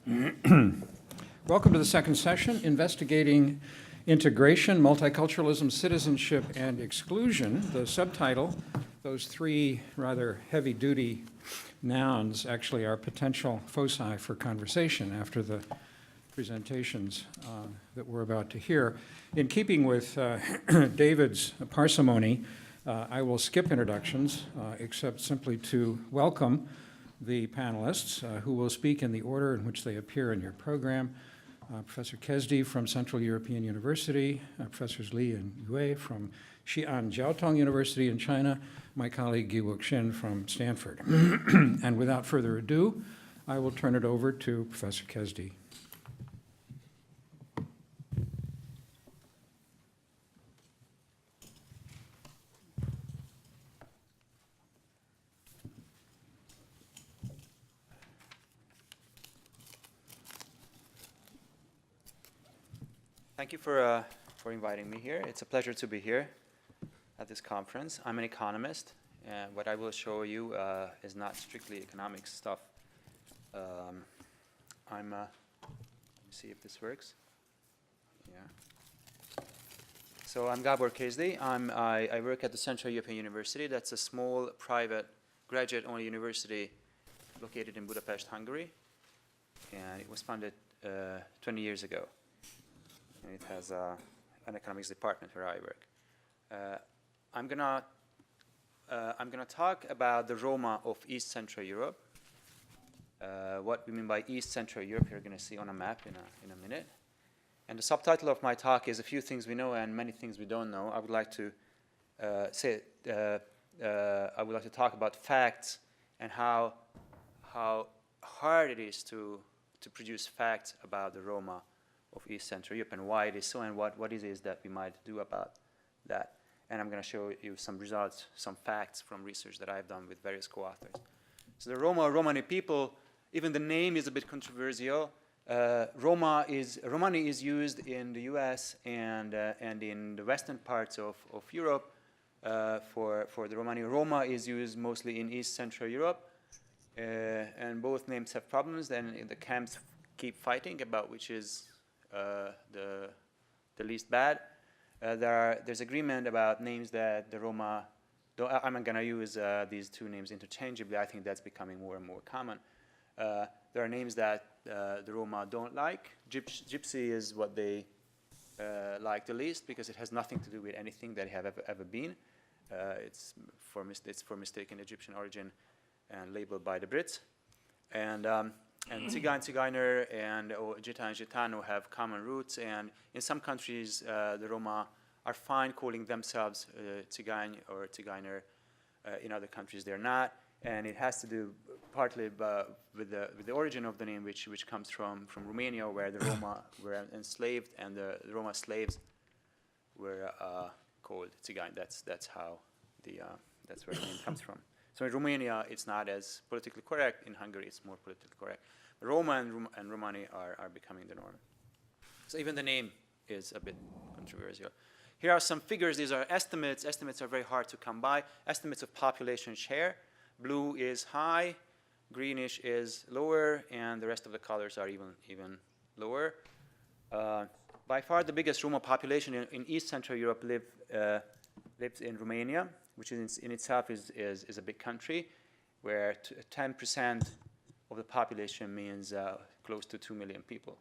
Welcome to the second session, Investigating Integration, Multiculturalism, Citizenship, and Exclusion. The subtitle, those three rather heavy-duty nouns, actually are potential foci for conversation after the presentations that we're about to hear. In keeping with David's parsimony, I will skip introductions, except simply to welcome the panelists who will speak in the order in which they appear in your program. Professor Kesdi from Central European University, Professors Li and Yue from Xi'an University in China, my colleague Gi-Wook Shin from Stanford. And without further ado, I will turn it over to Professor Kesdi. Thank you for inviting me here. It's a pleasure to be here at this conference. I'm an economist, and what I will show you is not strictly economic stuff. Let me see if this works. Yeah. So I'm Gabor Kesdi. I work at the Central European University. That's a small, private, graduate-only university located in Budapest, Hungary. And it was founded 20 years ago. And it has an economics department where I work. I'm gonna talk about the Roma of East Central Europe. What we mean by East Central Europe, you're going to see on a map in a minute. And the subtitle of my talk is "A Few Things We Know and Many Things We Don't Know." I would like to talk about facts and how hard it is to produce facts about the Roma of East Central Europe and why it is so and what it is that we might do about that. And I'm going to show you some results, some facts from research that I've done with various co-authors. So the Romani people, even the name is a bit controversial. Romani is used in the US and in the western parts of Europe for the Romani. Roma is used mostly in East Central Europe. And both names have problems, and the camps keep fighting about which is the least bad. There's agreement about names that the Roma, I'm not going to use these two names interchangeably. I think that's becoming more and more common. There are names that the Roma don't like. Gypsy is what they like the least because it has nothing to do with anything that they have ever been. It's for mistaken Egyptian origin and labeled by the Brits. And Tsigan, Tzigayner, and Gita and Gitano have common roots, and in some countries the Roma are fine calling themselves Tsigan or Tzigayner. In other countries they're not, and it has to do partly with the origin of the name, which comes from Romania, where the Roma were enslaved, and the Roma slaves were called Tsigan. That's where the name comes from. So in Romania, it's not as politically correct. In Hungary, it's more politically correct. Roma and Romani are becoming the norm. So even the name is a bit controversial. Here are some figures. These are estimates. Estimates are very hard to come by. Estimates of population share. Blue is high, greenish is lower, and the rest of the colors are even lower. By far, the biggest Roma population in East Central Europe lives in Romania, which in itself is a big country, where 10% of the population means close to 2 million people.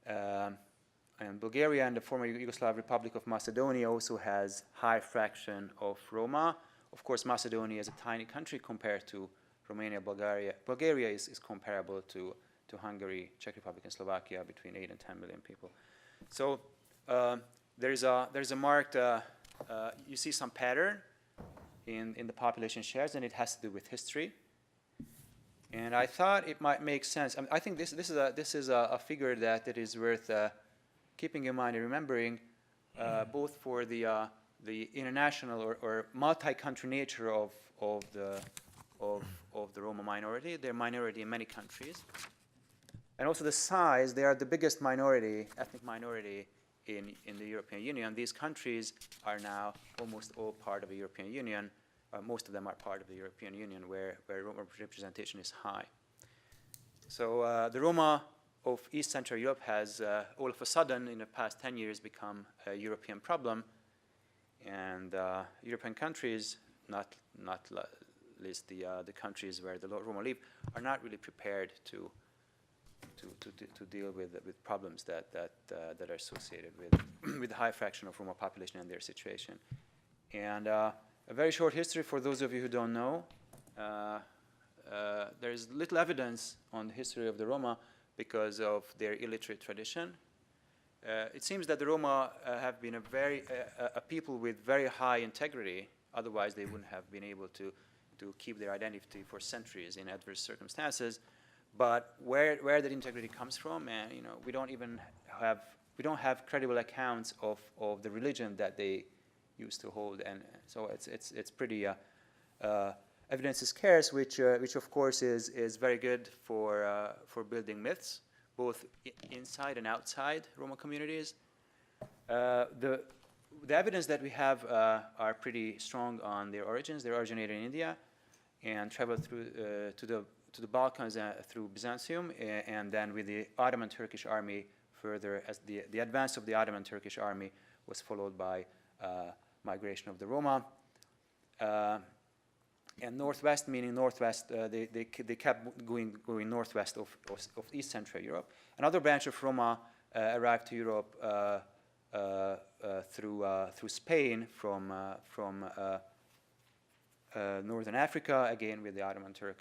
And Bulgaria and the former Yugoslav Republic of Macedonia also has high fraction of Roma. Of course, Macedonia is a tiny country compared to Romania, Bulgaria. Bulgaria is comparable to Hungary, Czech Republic, and Slovakia, between 8 and 10 million people. So there's a marked you see some pattern in the population shares, and it has to do with history. And I thought it might make sense. I think this is a figure that is worth keeping in mind and remembering, both for the international or multi-country nature of the Roma minority. They're a minority in many countries, and also the size. They are the biggest minority, ethnic minority in the European Union. These countries are now almost all part of the European Union. Most of them are part of the European Union, where Roma representation is high. So the Roma of East Central Europe has all of a sudden in the past 10 years become a European problem, and European countries, not least the countries where the Roma live, are not really prepared to deal with problems that are associated with the high fraction of Roma population and their situation. And a very short history for those of you who don't know. There is little evidence on the history of the Roma because of their illiterate tradition. It seems that the Roma have been a people with very high integrity. Otherwise, they wouldn't have been able to keep their identity for centuries in adverse circumstances. But where that integrity comes from, and we don't have credible accounts of the religion that they used to hold, and so it's pretty evidence is scarce, which of course is very good for building myths, both inside and outside Roma communities. The evidence that we have are pretty strong on their origins. They originated in India and traveled through to the Balkans through Byzantium, and then with the Ottoman Turkish army further, as the advance of the Ottoman Turkish army was followed by migration of the Roma. And northwest, meaning northwest, they kept going northwest of East Central Europe. Another branch of Roma arrived to Europe through Spain from northern Africa, again with the Ottoman Turk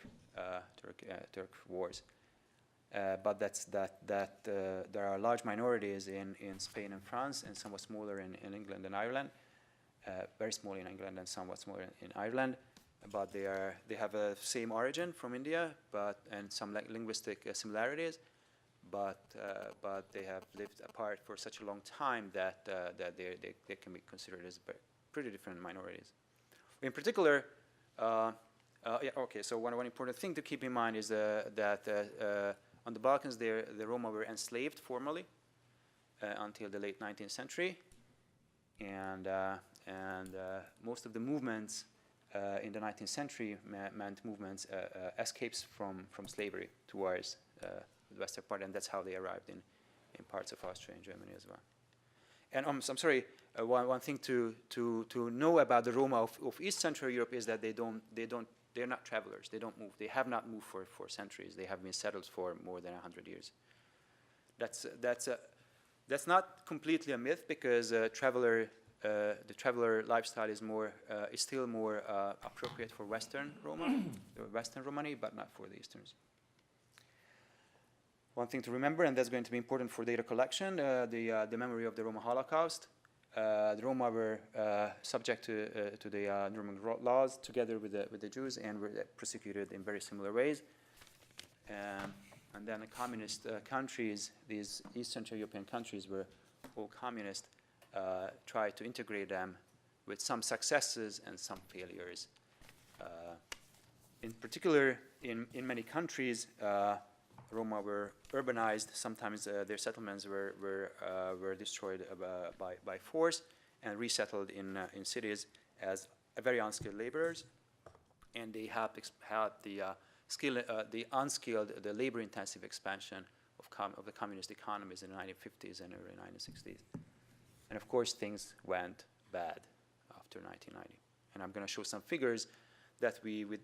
wars. But there are large minorities in Spain and France, and somewhat smaller in England and Ireland. Very small in England and somewhat smaller in Ireland. But they have a same origin from India, and some linguistic similarities. But they have lived apart for such a long time that they can be considered as pretty different minorities. In particular, so one important thing to keep in mind is that on the Balkans, the Roma were enslaved formally until the late 19th century, and most of the movements in the 19th century meant movements, escapes from slavery towards the western part, and that's how they arrived in parts of Austria and Germany as well. And I'm sorry, one thing to know about the Roma of East Central Europe is that they're not travelers. They don't move. They have not moved for centuries. They have been settled for more than 100 years. That's not completely a myth, because the traveler lifestyle is still more appropriate for Western Roma, Western Romani, but not for the Easterns. One thing to remember, and that's going to be important for data collection, the memory of the Roma Holocaust. The Roma were subject to the Nuremberg laws together with the Jews, and were persecuted in very similar ways. And then the communist countries, these East Central European countries, were all communist, tried to integrate them with some successes and some failures. In particular, in many countries, Roma were urbanized. Sometimes their settlements were destroyed by force and resettled in cities as very unskilled laborers, and they helped the unskilled, the labor-intensive expansion of the communist economies in the 1950s and early 1960s. And of course, things went bad after 1990. And I'm going to show some figures that we, with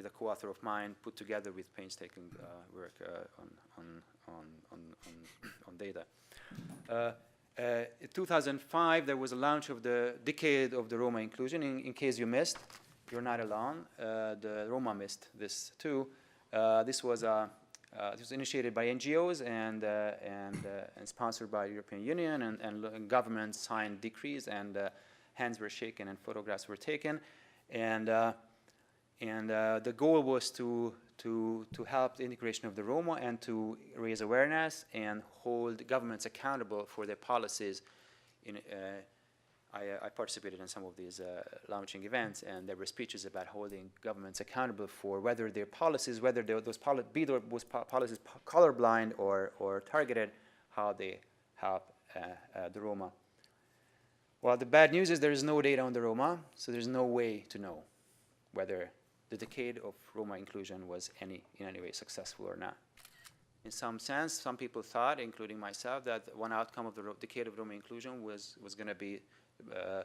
a co-author of mine, put together with painstaking work on data. In 2005, there was a launch of the Decade of the Roma Inclusion. In case you missed, you're not alone. The Roma missed this too. This was initiated by NGOs and sponsored by the European Union, and governments signed decrees, and hands were shaken and photographs were taken. And the goal was to help the integration of the Roma and to raise awareness and hold governments accountable for their policies. I participated in some of these launching events, and there were speeches about holding governments accountable for whether their policies, those policies colorblind or targeted, how they help the Roma. Well, the bad news is there is no data on the Roma, so there's no way to know whether the Decade of Roma Inclusion was in any way successful or not. In some sense, some people thought, including myself, that one outcome of the decade of Roma inclusion was going to be a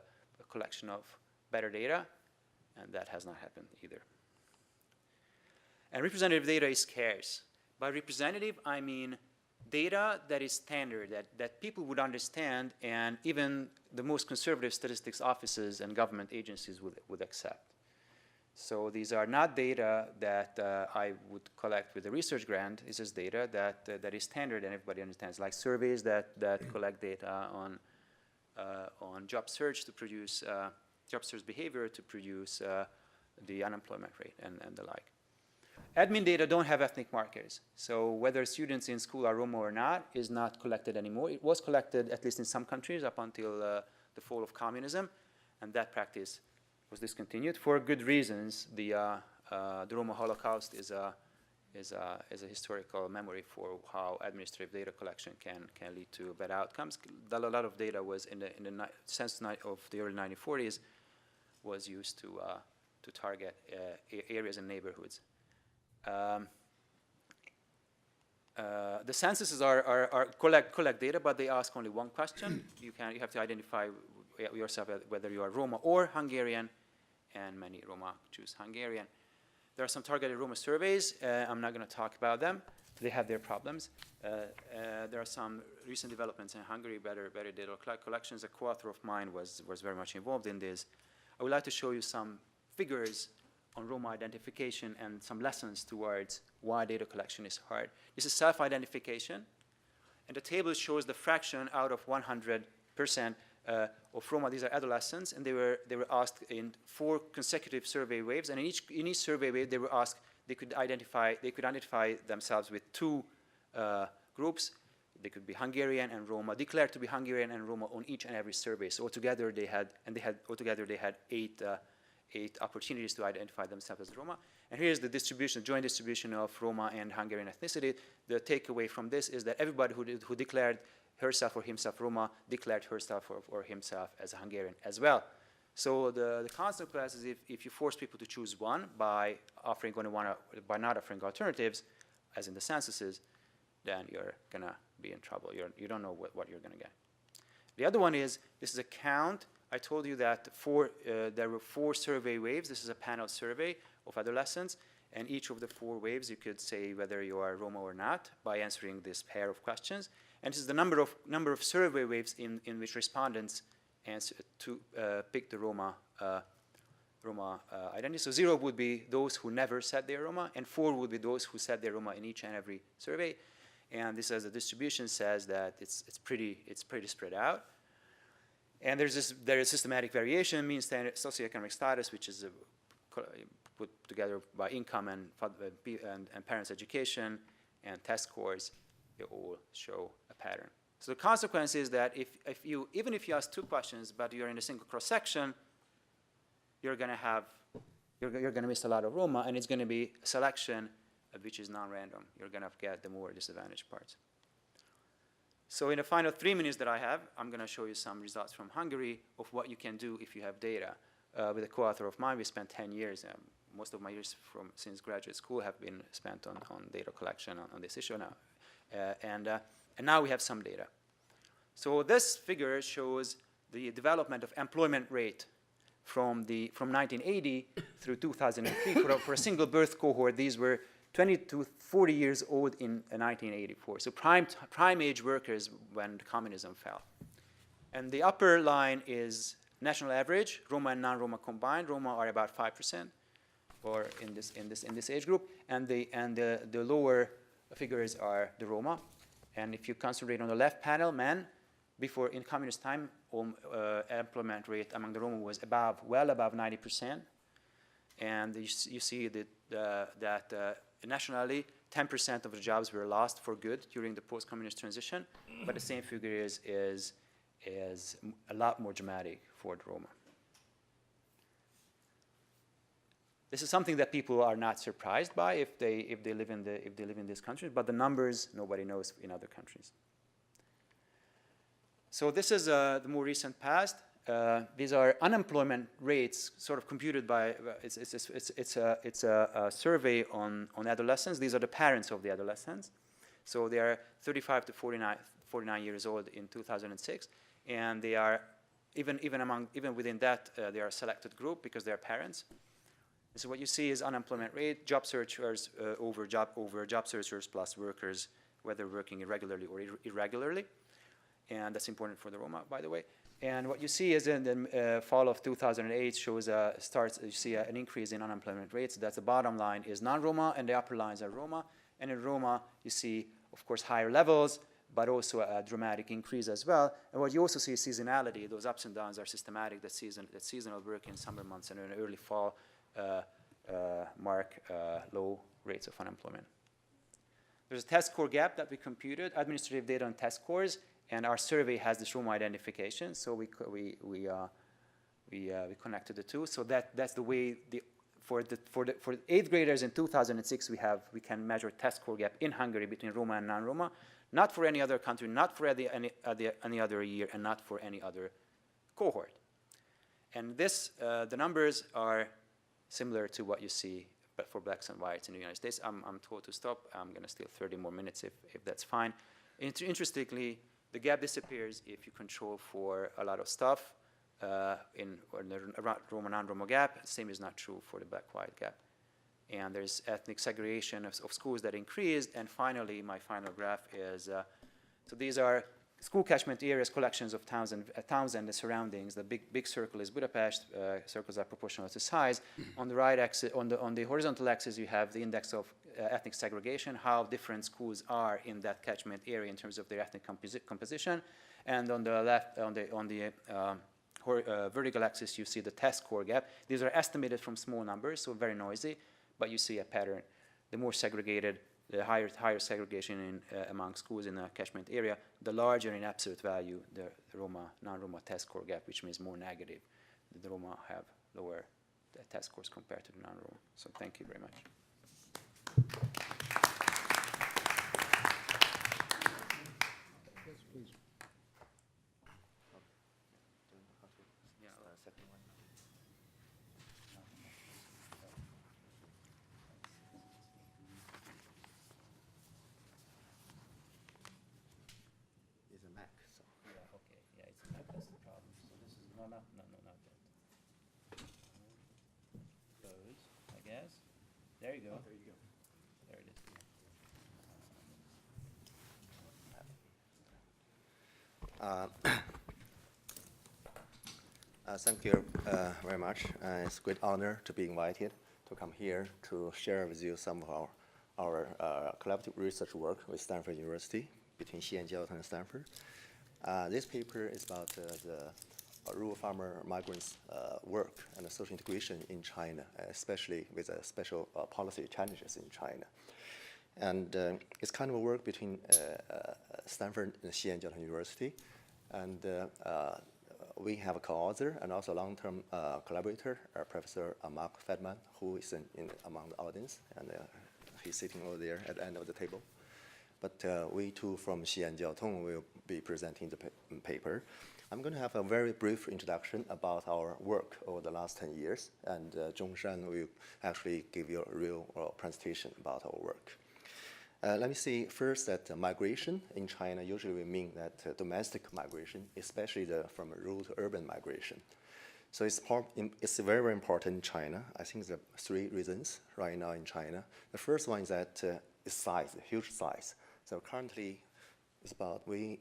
collection of better data, and that has not happened either. And representative data is scarce. By representative, I mean data that is standard, that people would understand, and even the most conservative statistics offices and government agencies would accept. So these are not data that I would collect with a research grant. It's just data that is standard and everybody understands, like surveys that collect data on job search to produce job search behavior to produce the unemployment rate and the like. Admin data don't have ethnic markers. So whether students in school are Roma or not is not collected anymore. It was collected, at least in some countries, up until the fall of communism, and that practice was discontinued for good reasons. The Roma Holocaust is a historical memory for how administrative data collection can lead to bad outcomes. A lot of data was in the census of the early 1940s was used to target areas and neighborhoods. The censuses collect data, but they ask only one question. You have to identify yourself whether you are Roma or Hungarian, and many Roma choose Hungarian. There are some targeted Roma surveys. I'm not going to talk about them. They have their problems. There are some recent developments in Hungary, better data collections. A co-author of mine was very much involved in this. I would like to show you some figures on Roma identification and some lessons towards why data collection is hard. This is self-identification, and the table shows the fraction out of 100% of Roma. These are adolescents, and they were asked in 4 consecutive survey waves, and in each survey wave they were asked, they could identify themselves with 2 groups. They could be Hungarian and Roma, declared to be Hungarian and Roma on each and every survey. So altogether they had 8 opportunities to identify themselves as Roma. And here's the distribution, joint distribution of Roma and Hungarian ethnicity. The takeaway from this is that everybody who declared herself or himself Roma declared herself or himself as a Hungarian as well. So the consequence is if you force people to choose one by not offering alternatives, as in the censuses, then you're gonna be in trouble. You don't know what you're gonna get. The other one is, this is a count. I told you that there were 4 survey waves. This is a panel survey of adolescents, and each of the 4 waves you could say whether you are Roma or not by answering this pair of questions. And this is the number of survey waves in which respondents answer to pick the Roma identity. So 0 would be those who never said they're Roma, and 4 would be those who said they're Roma in each and every survey. And this, as the distribution says, that it's pretty spread out. And there is systematic variation, mean socioeconomic status, which is put together by income and parents' education and test scores. They all show a pattern. So the consequence is that even if you ask 2 questions, but you're in a single cross section, you're going to miss a lot of Roma, and it's going to be a selection which is non-random. You're going to get the more disadvantaged parts. So in the final 3 minutes that I have, I'm going to show you some results from Hungary of what you can do if you have data. With a co-author of mine, we spent 10 years. Most of my years since graduate school have been spent on data collection on this issue now. And now we have some data. So this figure shows the development of employment rate from 1980 through 2003 for a single birth cohort. These were 20 to 40 years old in 1984. So prime age workers when communism fell. And the upper line is national average, Roma and non-Roma combined. Roma are about 5%, or in this age group, and the lower figures are the Roma. And if you concentrate on the left panel, men, before in communist time, employment rate among the Roma was well above 90%. And you see that nationally, 10% of the jobs were lost for good during the post-communist transition, but the same figure is a lot more dramatic for the Roma. This is something that people are not surprised by if they live in these countries, but the numbers nobody knows in other countries. So this is the more recent past. These are unemployment rates, sort of computed by. It's a survey on adolescents. These are the parents of the adolescents. So they are 35 to 49 years old in 2006, and they are even within that they are a selected group because they are parents. So what you see is unemployment rate, job searchers over job searchers plus workers, whether working irregularly or irregularly, and that's important for the Roma, by the way. And what you see is in the fall of 2008 shows you see an increase in unemployment rates. That's the bottom line is non-Roma, and the upper lines are Roma. And in Roma, you see, of course, higher levels, but also a dramatic increase as well. And what you also see is seasonality. Those ups and downs are systematic. That seasonal work in summer months and in early fall mark low rates of unemployment. There's a test score gap that we computed, administrative data on test scores, and our survey has this Roma identification. So we connected the two. So that's the way for 8th graders in 2006 we can measure test score gap in Hungary between Roma and non-Roma, not for any other country, not for any other year, and not for any other cohort. And this the numbers are similar to what you see but for blacks and whites in the United States. I'm told to stop. I'm going to steal 30 more minutes if that's fine. Interestingly, the gap disappears if you control for a lot of stuff in the Roma non-Roma gap. Same is not true for the black-white gap. And there's ethnic segregation of schools that increased. And finally, my final graph is, so these are school catchment areas, collections of towns and the surroundings. The big circle is Budapest. Circles are proportional to size. On the right axis, on the horizontal axis, you have the index of ethnic segregation, how different schools are in that catchment area in terms of their ethnic composition. And on the left, on the vertical axis, you see the test score gap. These are estimated from small numbers, so very noisy, but you see a pattern. The more segregated, the higher segregation among schools in the catchment area, the larger in absolute value the Roma, non-Roma test score gap, which means more negative. The Roma have lower test scores compared to the non-Roma. So thank you very much. Yes, please. It's a Mac, so. Yeah, okay. Yeah, it's a Mac, that's the problem. So this is, no, not that. Close, I guess. There you go. Oh, there you go. There it is. Thank you very much. It's a great honor to be invited to come here to share with you some of our collaborative research work with Stanford University between Xi'an and Stanford. This paper is about the rural farmer migrants' work and social integration in China, especially with special policy challenges in China. And it's kind of a work between Stanford and Xi'an University. And we have a co-author and also long-term collaborator, Professor Mark Fedman, who is among the audience, and he's sitting over there at the end of the table. But we too from Xi'an will be presenting the paper. I'm going to have a very brief introduction about our work over the last 10 years, and Zhongshan will actually give you a real presentation about our work. Let me say first that migration in China usually will mean that domestic migration, especially from rural to urban migration. So it's very, very important in China. I think there are 3 reasons right now in China. The first one is that it's size, huge size. So currently, it's about we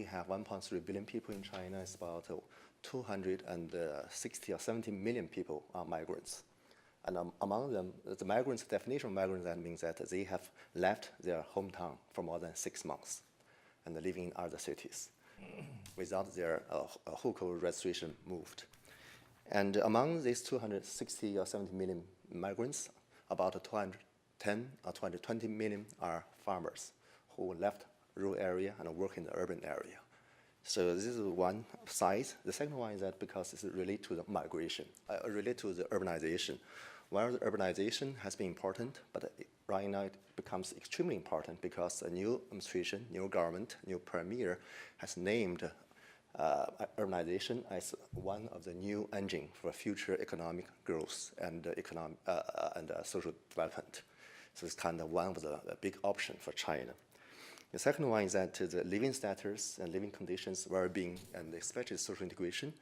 have 1.3 billion people in China. It's about 260 or 70 million people are migrants. And among them, the migrants, definition of migrants, that means that they have left their hometown for more than 6 months and living in other cities without their hukou registration moved. And among these 260 or 70 million migrants, about 210 or 220 million are farmers who left rural area and work in the urban area. So this is one side. The second one is that because it's related to the migration, related to the urbanization. While the urbanization has been important, but right now it becomes extremely important because a new administration, new government, new premier has named urbanization as one of the new engine for future economic growth and social development. So it's kind of one of the big options for China. The second one is that the living status and living conditions, well-being, and especially social integration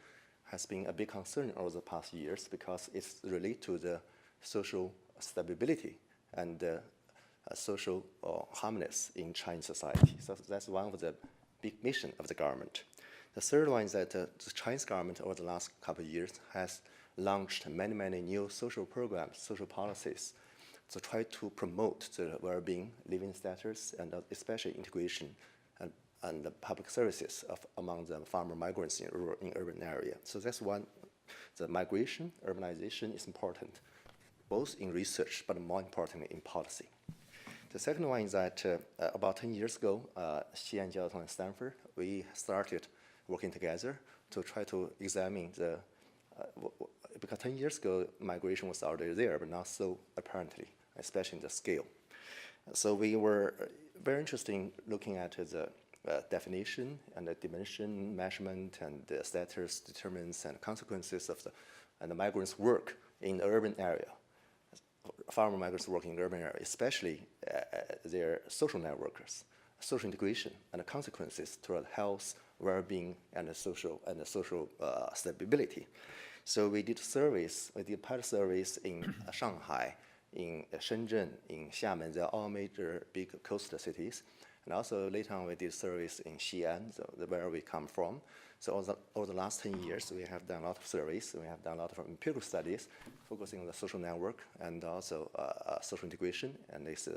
has been a big concern over the past years because it's related to the social stability and social harmonies in Chinese society. So that's one of the big mission of the government. The third one is that the Chinese government over the last couple of years has launched many new social programs, social policies to try to promote the well-being, living status, and especially integration and the public services among the farmer migrants in urban area. So that's one. The migration, urbanization is important, both in research, but more importantly in policy. The second one is that about 10 years ago, SC1ATK123 and Stanford, we started working together to try to examine the, because 10 years ago, migration was already there, but not so apparently, especially in the scale. So we were very interested in looking at the definition and the dimension, measurement, and the status, determinants, and consequences of the migrants' work in the urban area. Farmer migrants working in the urban area, especially their social networks, social integration, and the consequences to health, well-being, and the social stability. So we did surveys. We did pilot surveys in Shanghai, in Shenzhen, in Xiamen. They're all major big coastal cities. And also later on, we did surveys in Xi'an, where we come from. So over the last 10 years, we have done a lot of surveys. We have done a lot of empirical studies focusing on the social network and also social integration and its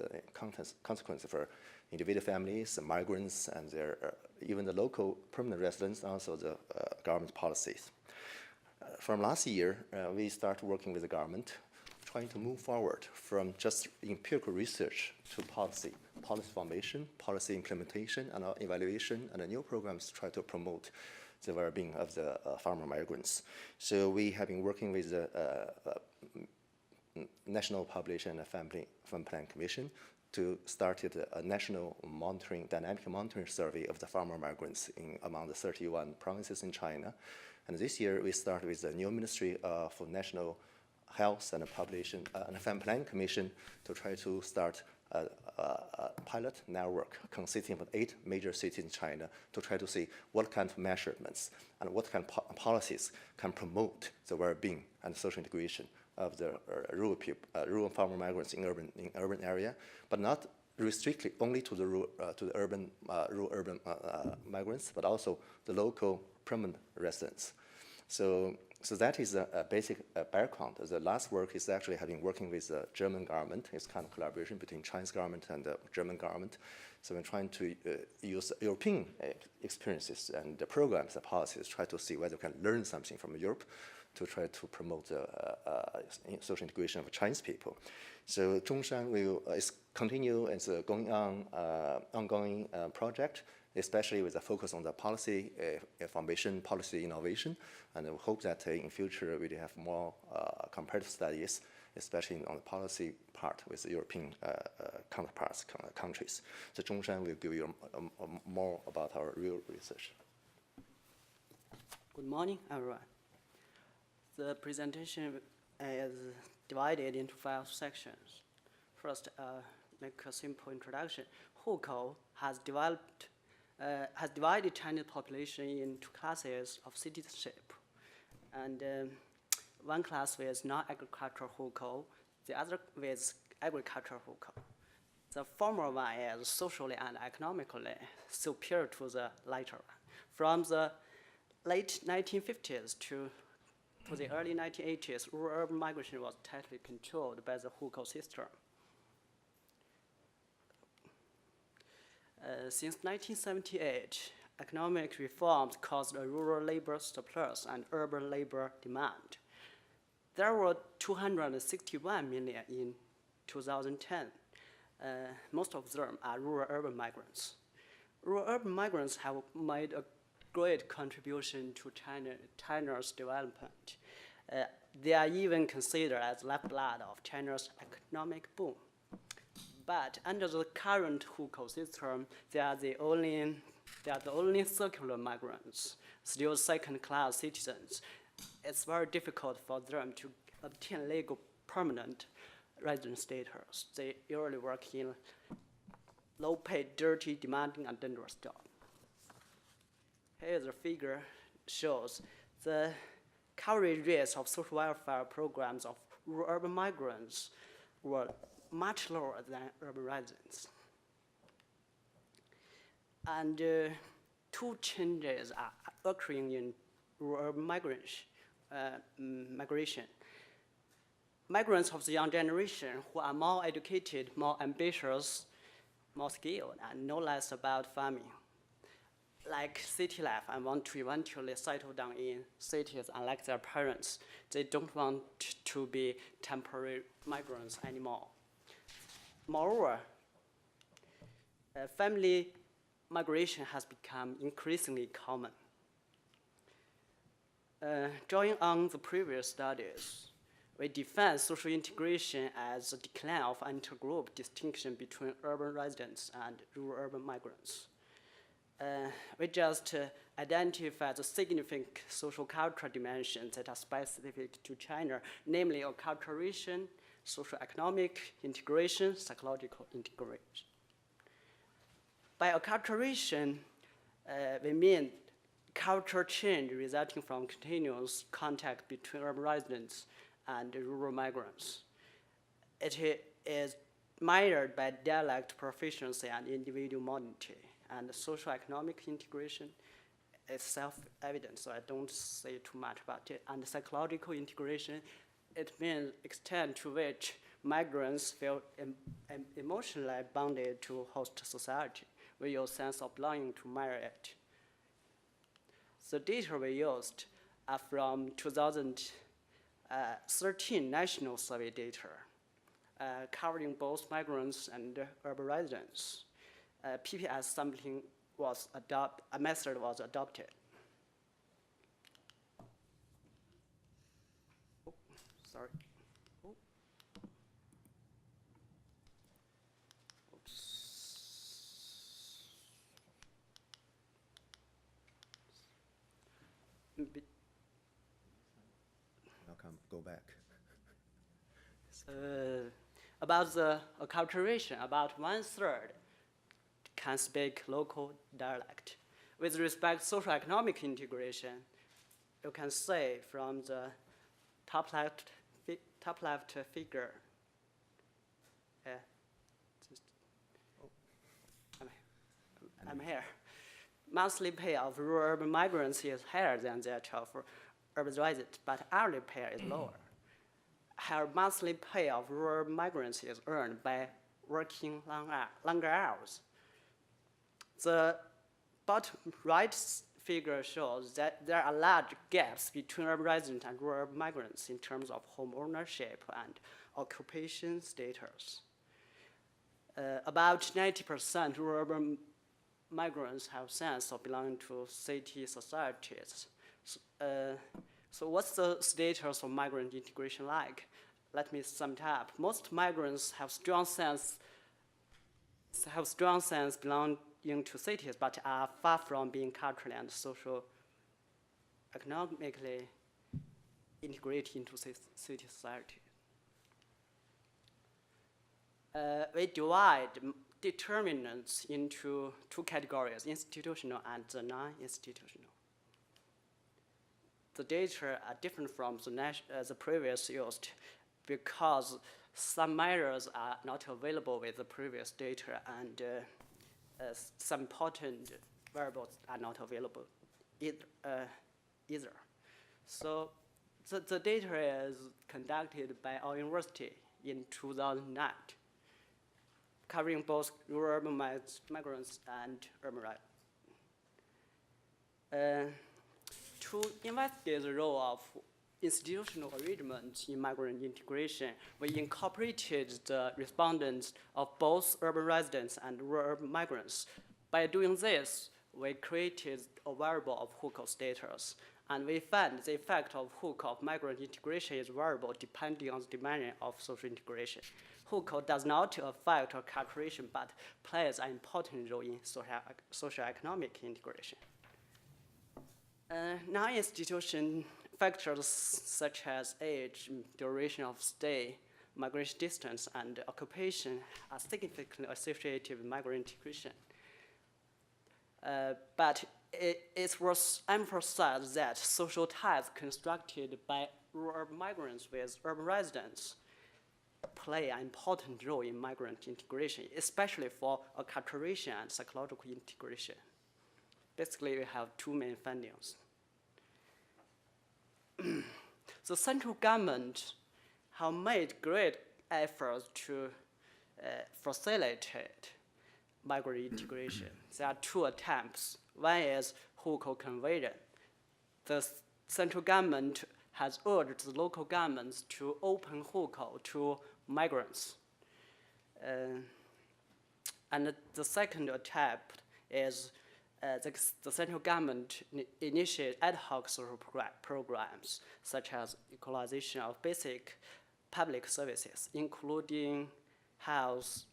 consequences for individual families, migrants, and their even the local permanent residents, and also the government policies. From last year, we started working with the government, trying to move forward from just empirical research to policy formation, policy implementation, and evaluation, and the new programs to try to promote the well-being of the farmer migrants. So we have been working with the National Population and Family Planning Commission to start a national dynamic monitoring survey of the farmer migrants among the 31 provinces in China. And this year we started with the new Ministry for National Health and Population and Family Planning Commission to try to start a pilot network consisting of 8 major cities in China to try to see what kind of measurements and what kind of policies can promote the well-being and social integration of the rural farmer migrants in urban area, but not restricted only to the rural urban migrants, but also the local permanent residents. So that is a basic background. The last work is actually having working with the German government. It's kind of collaboration between Chinese government and the German government. So we're trying to use European experiences and the programs and policies, try to see whether we can learn something from Europe to try to promote the social integration of Chinese people. So Zhongshan will continue as a ongoing project, especially with a focus on the policy formation, policy innovation, and we hope that in future we will have more comparative studies, especially on the policy part with the European counterparts, countries. So Zhongshan will give you more about our real research. Good morning, everyone. The presentation is divided into 5 sections. First, make a simple introduction. Hukou has divided Chinese population into classes of citizenship. And one class with non-agricultural hukou, the other with agricultural hukou. The former one is socially and economically superior to the latter one. From the late 1950s to the early 1980s, rural-urban migration was tightly controlled by the hukou system. Since 1978, economic reforms caused a rural labor surplus and urban labor demand. There were 261 million in 2010. Most of them are rural-urban migrants. Rural-urban migrants have made a great contribution to China's development. They are even considered as lifeblood of China's economic boom. But under the current hukou system, they are the only circular migrants, still second-class citizens. It's very difficult for them to obtain legal permanent resident status. They usually work in low-paid, dirty, demanding, and dangerous job. Here the figure shows the coverage rates of social welfare programs of rural urban migrants were much lower than urban residents. And two changes are occurring in rural urban migration. Migrants of the young generation who are more educated, more ambitious, more skilled, and know less about farming, like city life and want to eventually settle down in cities unlike their parents. They don't want to be temporary migrants anymore. Moreover, family migration has become increasingly common. Drawing on the previous studies, we define social integration as the decline of intergroup distinction between urban residents and rural urban migrants. We just identify the significant social cultural dimensions that are specific to China, namely acculturation, social economic integration, psychological integration. By acculturation, we mean cultural change resulting from continuous contact between urban residents and rural migrants. It is measured by dialect proficiency and individual modernity. And social economic integration is self-evident, so I don't say too much about it. And psychological integration, it means extent to which migrants feel emotionally bonded to host society with your sense of belonging to measure it. The data we used are from 2013 national survey data, covering both migrants and urban residents. PPS sampling was a method was adopted. Oh, sorry. Oh. Oops. Welcome, go back. About the acculturation, about 1/3 can speak local dialect. With respect to social economic integration, you can say from the top left figure. I'm here. Monthly pay of rural urban migrants is higher than that of urban residents, but hourly pay is lower. Higher monthly pay of rural urban migrants is earned by working longer hours. The bottom right figure shows that there are large gaps between urban residents and rural urban migrants in terms of home ownership and occupation status. About 90% rural urban migrants have sense of belonging to city societies. So what's the status of migrant integration like? Let me sum it up. Most migrants have strong sense belonging to cities, but are far from being culturally and socio-economically integrated into city society. We divide determinants into two categories, institutional and the non-institutional. The data are different from the previous used because some measures are not available with the previous data and some important variables are not available either. So the data is conducted by our university in 2009, covering both rural urban migrants and urban residents. To investigate the role of institutional arrangements in migrant integration, we incorporated the respondents of both urban residents and rural urban migrants. By doing this, we created a variable of hukou status, and we found the effect of hukou of migrant integration is variable depending on the dimension of social integration. Hukou does not affect acculturation, but plays an important role in socio-economic integration. Non-institution factors such as age, duration of stay, migration distance and occupation are significantly associated with migrant integration. But it's worth emphasizing that social ties constructed by rural migrants with urban residents play an important role in migrant integration, especially for acculturation and psychological integration. Basically, we have two main findings. The central government have made great efforts to facilitate migrant integration. There are two attempts. One is hukou conversion. The central government has urged the local governments to open hukou to migrants. And the second attempt is the central government initiate ad hoc social programs, such as equalization of basic public services, including health,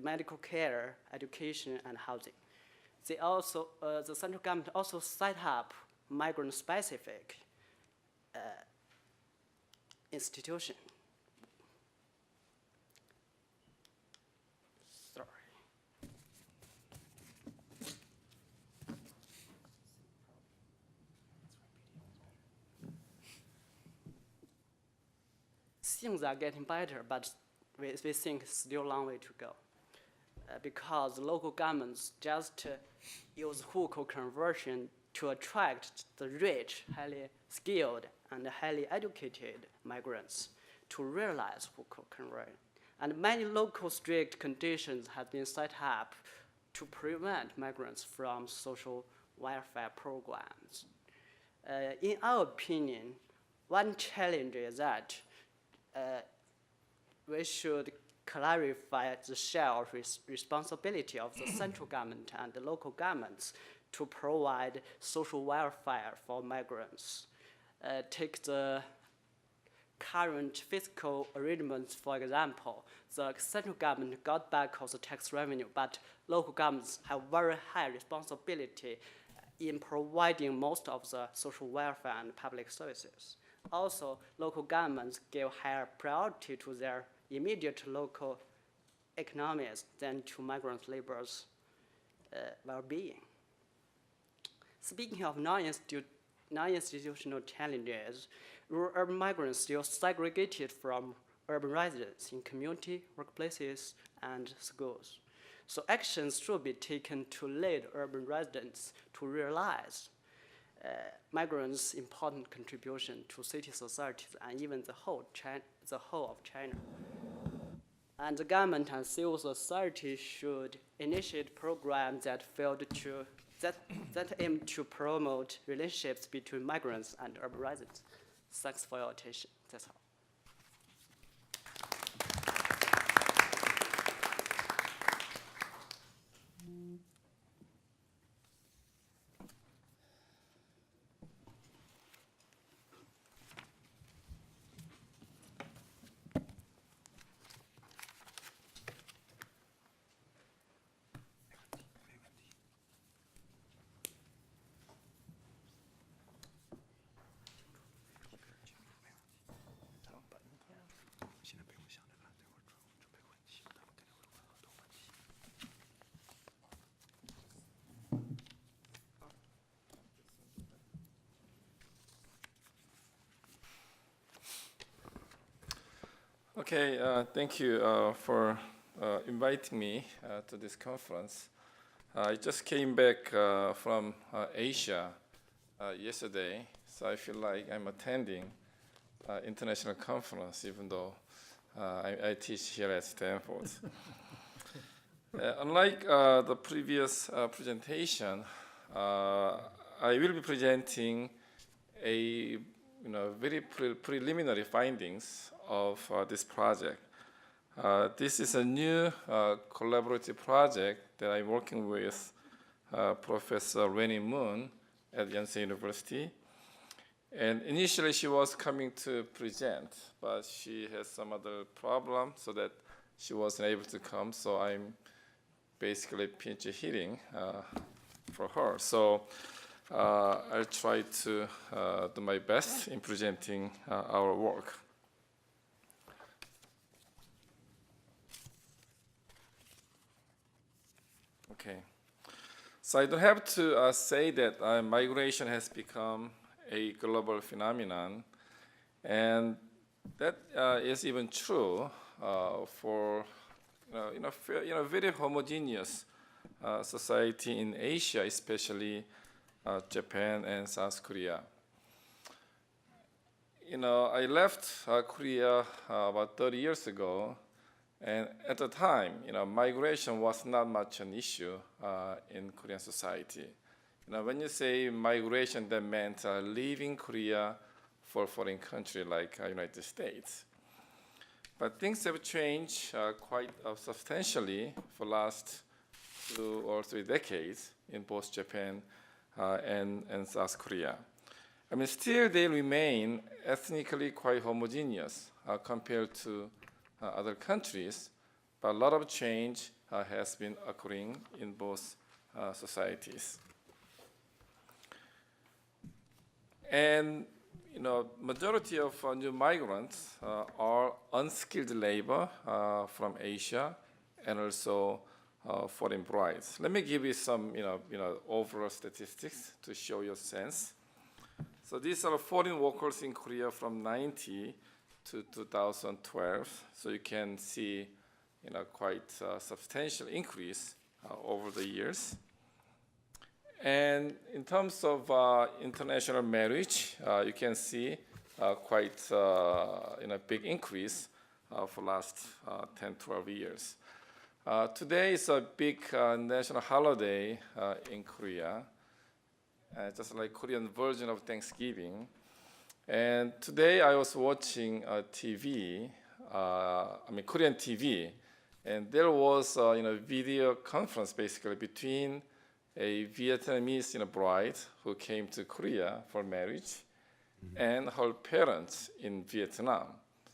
medical care, education, and housing. They also, the central government also set up migrant-specific institution. Sorry. Things are getting better, but we think it's still a long way to go. Because local governments just use hukou conversion to attract the rich, highly skilled, and highly educated migrants to realize hukou conversion. And many local strict conditions have been set up to prevent migrants from social welfare programs. In our opinion, one challenge is that we should clarify the share of responsibility of the central government and the local governments to provide social welfare for migrants. Take the current fiscal arrangements, for example. The central government got back all the tax revenue, but local governments have very high responsibility in providing most of the social welfare and public services. Also, local governments give higher priority to their immediate local economies than to migrant laborers' well-being. Speaking of non-institutional challenges, rural urban migrants still segregated from urban residents in community, workplaces, and schools. So actions should be taken to lead urban residents to realize migrants' important contribution to city societies and even the whole of China. And the government and civil society should initiate programs that aim to promote relationships between migrants and urban residents. Thanks for your attention. That's all. Okay, thank you for inviting me to this conference. I just came back from Asia yesterday, so I feel like I'm attending international conference, even though I teach here at Stanford. Unlike the previous presentation, I will be presenting a very preliminary findings of this project. This is a new collaborative project that I'm working with Professor Rennie Moon at Yonsei University. And initially she was coming to present, but she has some other problem so that she wasn't able to come. So I'm basically pinch hitting for her. So I'll try to do my best in presenting our work. Okay. So I don't have to say that migration has become a global phenomenon, and that is even true for very homogeneous society in Asia, especially Japan and South Korea. I left Korea about 30 years ago, and at the time, migration was not much an issue in Korean society. When you say migration, that meant leaving Korea for a foreign country like United States. But things have changed quite substantially for the last 2 or 3 decades in both Japan and South Korea. I mean, still they remain ethnically quite homogeneous compared to other countries, but a lot of change has been occurring in both societies. And majority of new migrants are unskilled labor from Asia and also foreign brides. Let me give you some overall statistics to show you a sense. So these are foreign workers in Korea from 1990 to 2012. So you can see quite a substantial increase over the years. And in terms of international marriage, you can see quite a big increase for last 10, 12 years. Today is a big national holiday in Korea, just like Korean version of Thanksgiving. And today I was watching TV, Korean TV, and there was a video conference basically between a Vietnamese bride who came to Korea for marriage and her parents in Vietnam.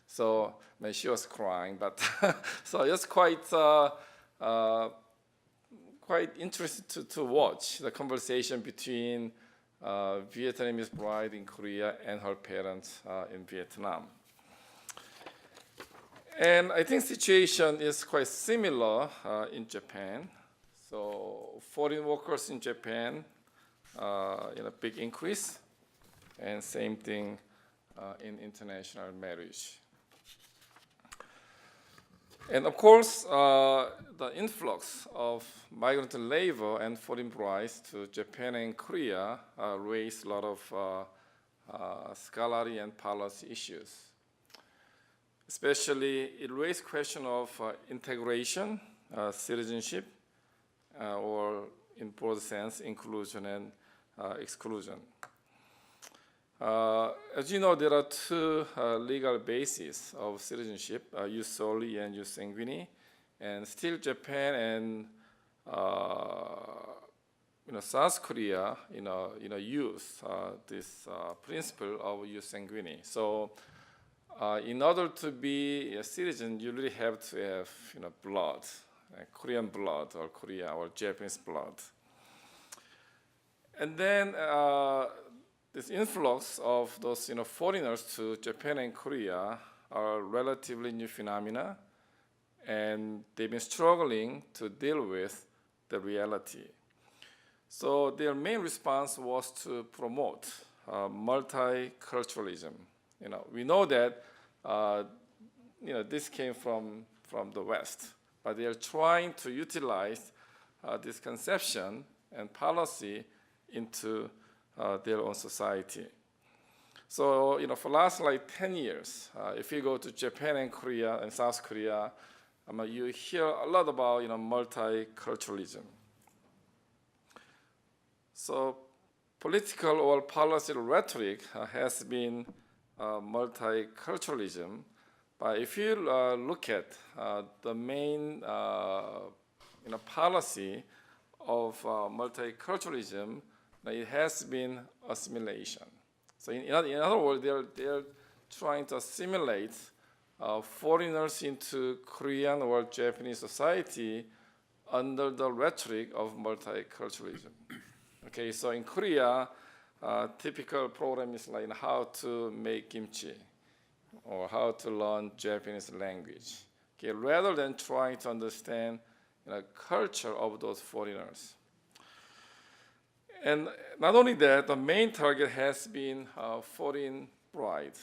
So she was crying, but so it's quite interesting to watch the conversation between Vietnamese bride in Korea and her parents in Vietnam. And I think situation is quite similar in Japan. So foreign workers in Japan, big increase, and same thing in international marriage. And of course, the influx of migrant labor and foreign brides to Japan and Korea raised a lot of scholarly and policy issues. Especially, it raised question of integration, citizenship, or in broad sense, inclusion and exclusion. As you know, there are 2 legal bases of citizenship, jus soli and jus sanguini, and still Japan and South Korea, use this principle of jus sanguini. So, in order to be a citizen, you really have to have blood, Korean blood or Korea or Japanese blood. And then this influx of those foreigners to Japan and Korea are relatively new phenomena, and they've been struggling to deal with the reality. So their main response was to promote multiculturalism. We know that this came from the West, but they are trying to utilize this conception and policy into their own society. So, for the last 10 years, if you go to Japan and Korea and South Korea, you hear a lot about multiculturalism. So, political or policy rhetoric has been multiculturalism, but if you look at the main policy of multiculturalism, it has been assimilation. So in other words, they're trying to assimilate foreigners into Korean or Japanese society under the rhetoric of multiculturalism. Okay, so in Korea, typical program is like how to make kimchi or how to learn Japanese language. Okay, rather than trying to understand culture of those foreigners. And not only that, the main target has been foreign brides.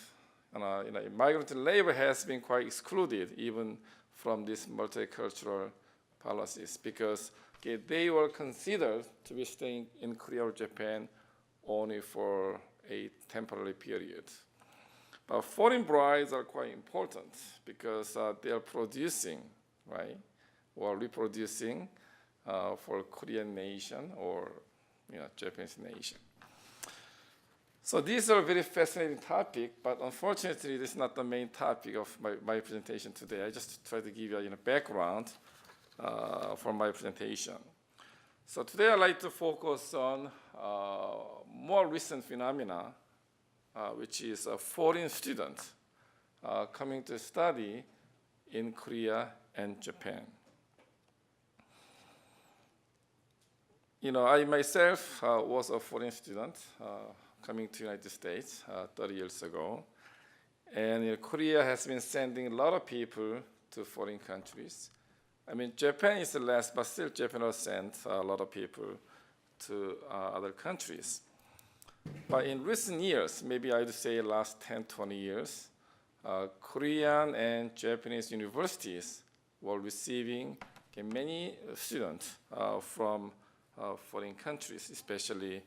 Migrant labor has been quite excluded even from these multicultural policies because they were considered to be staying in Korea or Japan only for a temporary period. But foreign brides are quite important because they are producing, right, or reproducing for Korean nation or Japanese nation. So these are a very fascinating topic, but unfortunately, this is not the main topic of my presentation today. I just try to give you a background for my presentation. So today I'd like to focus on more recent phenomena, which is a foreign student coming to study in Korea and Japan. I myself was a foreign student coming to the United States 30 years ago. And Korea has been sending a lot of people to foreign countries. I mean, Japan is less, but still Japan has sent a lot of people to other countries. But in recent years, maybe I would say last 10, 20 years, Korean and Japanese universities were receiving many students from foreign countries, especially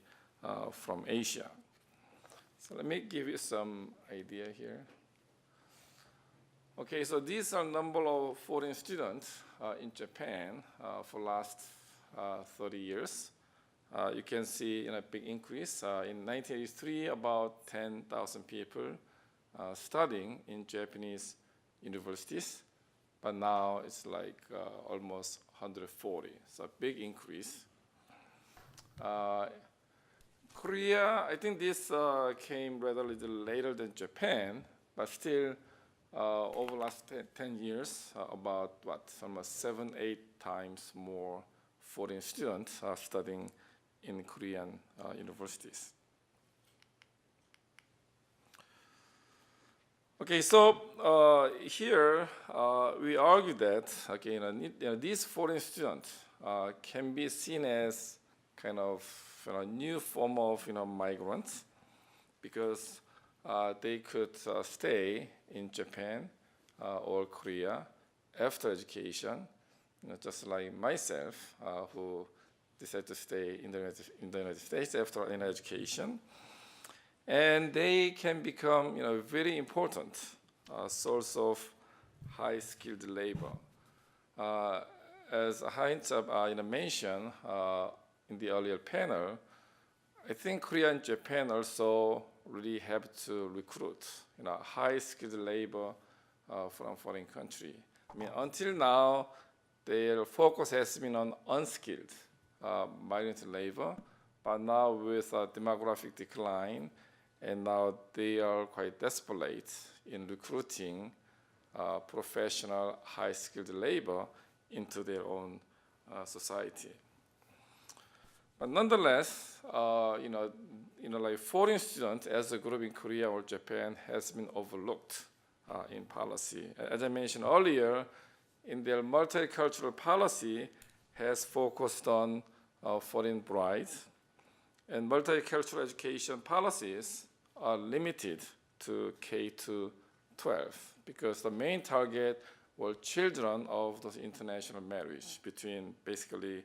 from Asia. So let me give you some idea here. Okay, so these are number of foreign students in Japan for last 30 years. You can see a big increase. In 1983, about 10,000 people studying in Japanese universities, but now it's like almost 140, so a big increase. Korea, I think this came rather a little later than Japan, but still over the last 10 years, about almost 7-8 times more foreign students are studying in Korean universities. Okay, so here we argue that these foreign students can be seen as kind of new form of migrants because they could stay in Japan or Korea after education, just like myself, who decided to stay in the United States after an education. And they can become very important source of high-skilled labor. As Heinz mentioned in the earlier panel, I think Korea and Japan also really have to recruit high-skilled labor from foreign country. I mean, until now, their focus has been on unskilled migrant labor, but now with a demographic decline, and now they are quite desperate in recruiting professional, high-skilled labor into their own society. But nonetheless, like foreign students as a group in Korea or Japan has been overlooked in policy. As I mentioned earlier, in their multicultural policy has focused on foreign brides, and multicultural education policies are limited to K-12 because the main target were children of those international marriage between basically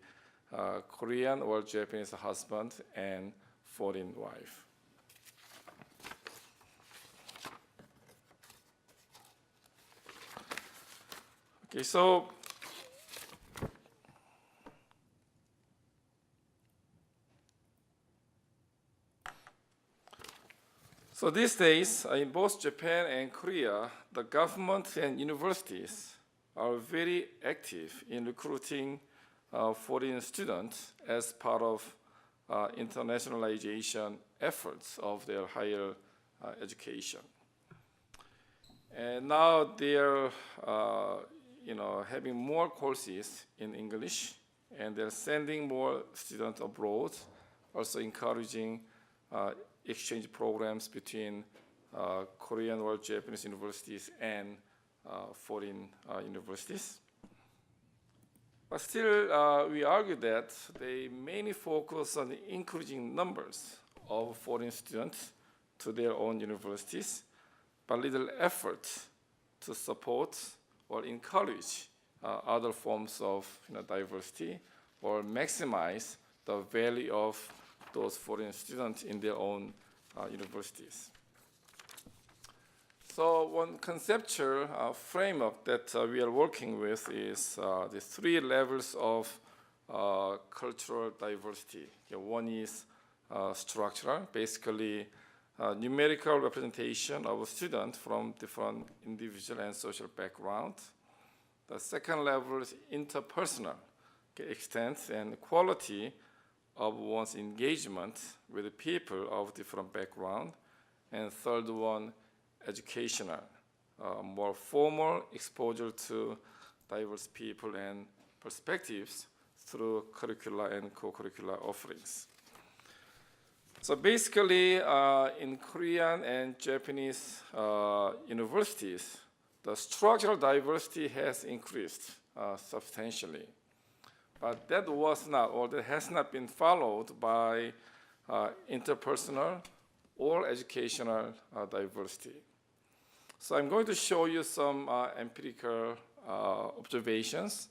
Korean or Japanese husband and foreign wife. Okay, so these days, in both Japan and Korea, the government and universities are very active in recruiting foreign students as part of internationalization efforts of their higher education. And now they're having more courses in English, and they're sending more students abroad, also encouraging exchange programs between Korean or Japanese universities and foreign universities. But still, we argue that they mainly focus on increasing numbers of foreign students to their own universities, but little effort to support or encourage other forms of diversity or maximize the value of those foreign students in their own universities. So one conceptual framework that we are working with is the 3 levels of cultural diversity. One is structural, basically numerical representation of a student from different individual and social backgrounds. The second level is interpersonal, extent and quality of one's engagement with people of different background. And third one, educational, more formal exposure to diverse people and perspectives through curricular and co-curricular offerings. So basically, in Korean and Japanese universities, the structural diversity has increased substantially. But that was not, or that has not been followed by interpersonal or educational diversity. So I'm going to show you some empirical observations,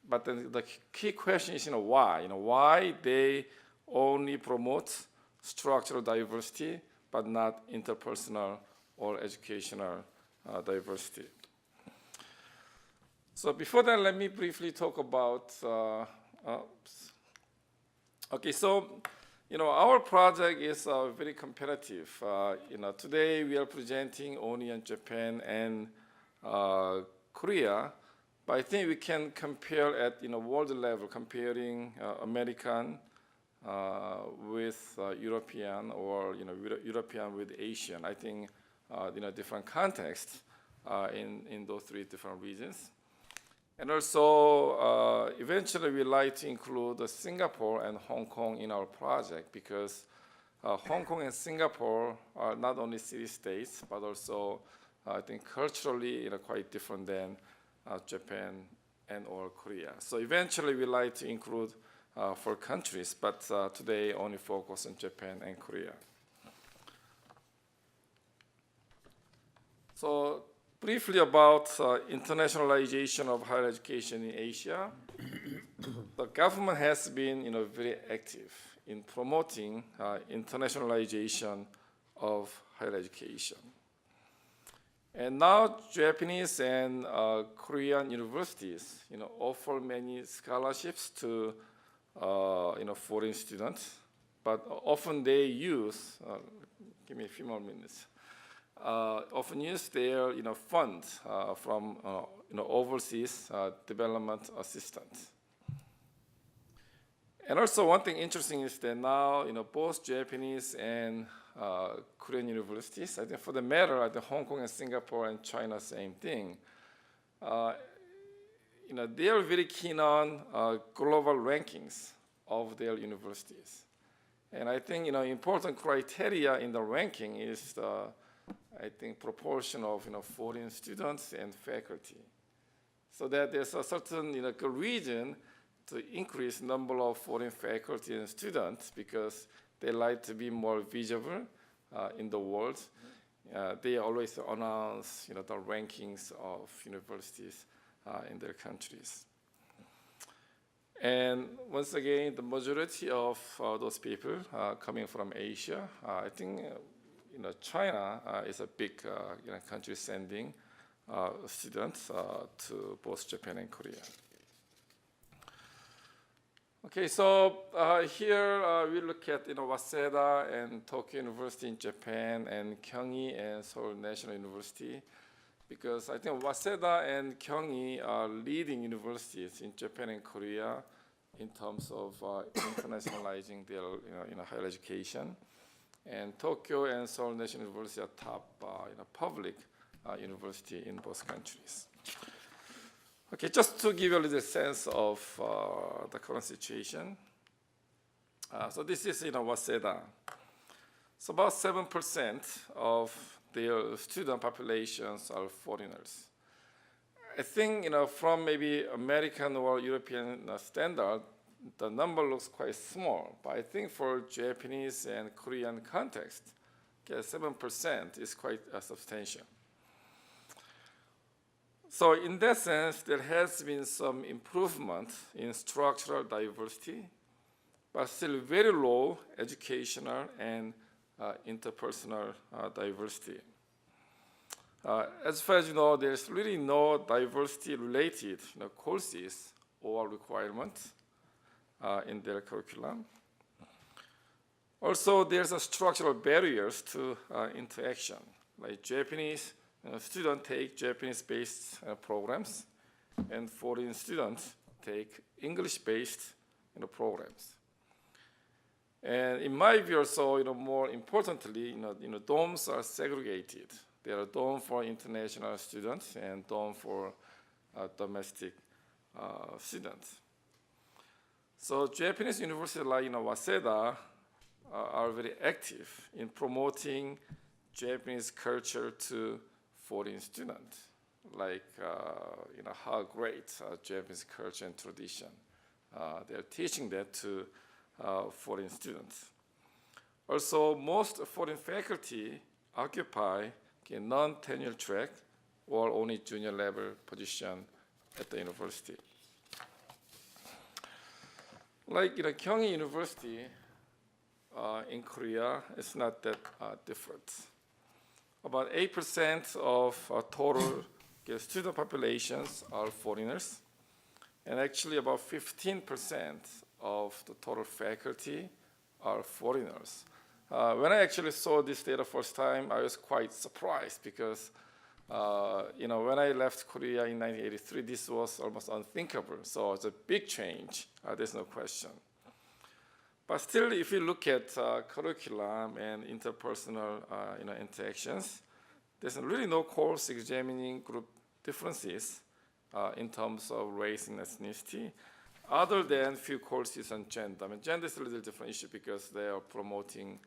but then the key question is, why? Why they only promote structural diversity, but not interpersonal or educational diversity. So before that, let me briefly talk about, okay, so, our project is very competitive. Today we are presenting only in Japan and Korea, but I think we can compare at world level, comparing American with European, or European with Asian. I think different contexts in those 3 different regions. And also, eventually we like to include Singapore and Hong Kong in our project, because Hong Kong and Singapore are not only city-states, but also, I think, culturally quite different than Japan and or Korea. So eventually we like to include 4 countries, but today only focus on Japan and Korea. So briefly about internationalization of higher education in Asia. The government has been very active in promoting internationalization of higher education. And now Japanese and Korean universities offer many scholarships to foreign students, but often they use, give me a few more minutes, often use their funds from overseas development assistance. And also one thing interesting is that now both Japanese and Korean universities, I think for the matter, I think Hong Kong and Singapore and China, same thing. They are very keen on global rankings of their universities. And I think important criteria in the ranking is the, I think, proportion of foreign students and faculty, so that there's a certain good reason to increase number of foreign faculty and students, because they like to be more visible in the world. They always announce the rankings of universities in their countries. And once again, the majority of those people coming from Asia, I think China is a big country sending students to both Japan and Korea. Okay, so here we look at Waseda and Tokyo University in Japan, and Kyunghee and Seoul National University, because I think Waseda and Kyunghee are leading universities in Japan and Korea in terms of internationalizing their higher education. And Tokyo and Seoul National University are top public university in both countries. Okay, just to give you a little sense of the current situation. So this is Waseda. So about 7% of their student populations are foreigners. I think from maybe American or European standard, the number looks quite small. But I think for Japanese and Korean context, 7% is quite substantial. So in that sense, there has been some improvement in structural diversity, but still very low educational and interpersonal diversity. As far as you know, there's really no diversity-related courses or requirements in their curriculum. Also, there's a structural barriers to interaction. Like Japanese students take Japanese-based programs, and foreign students take English-based programs. And in my view, also, more importantly, dorms are segregated. There are dorms for international students and dorms for domestic students. So Japanese universities like Waseda are very active in promoting Japanese culture to foreign students, like how great Japanese culture and tradition. They're teaching that to foreign students. Also, most foreign faculty occupy non-tenure track or only junior level position at the university. Like Kyunghee University in Korea, it's not that different. About 8% of total student populations are foreigners, and actually about 15% of the total faculty are foreigners. When I actually saw this data first time, I was quite surprised because when I left Korea in 1983, this was almost unthinkable. So it's a big change. There's no question. But still, if you look at curriculum and interpersonal interactions, there's really no course examining group differences in terms of race and ethnicity, other than few courses on gender. I mean, gender is a little different issue because they are promoting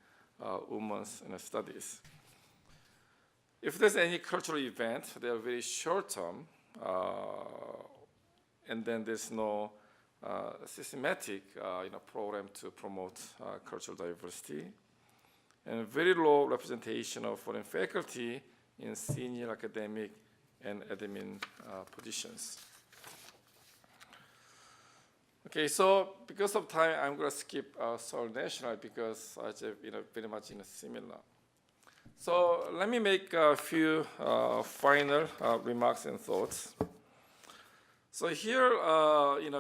women's studies. If there's any cultural event, they are very short-term, and then there's no systematic program to promote cultural diversity, and very low representation of foreign faculty in senior academic and admin positions. Okay, so because of time, I'm going to skip Seoul National because it's very much similar. So let me make a few final remarks and thoughts. So here,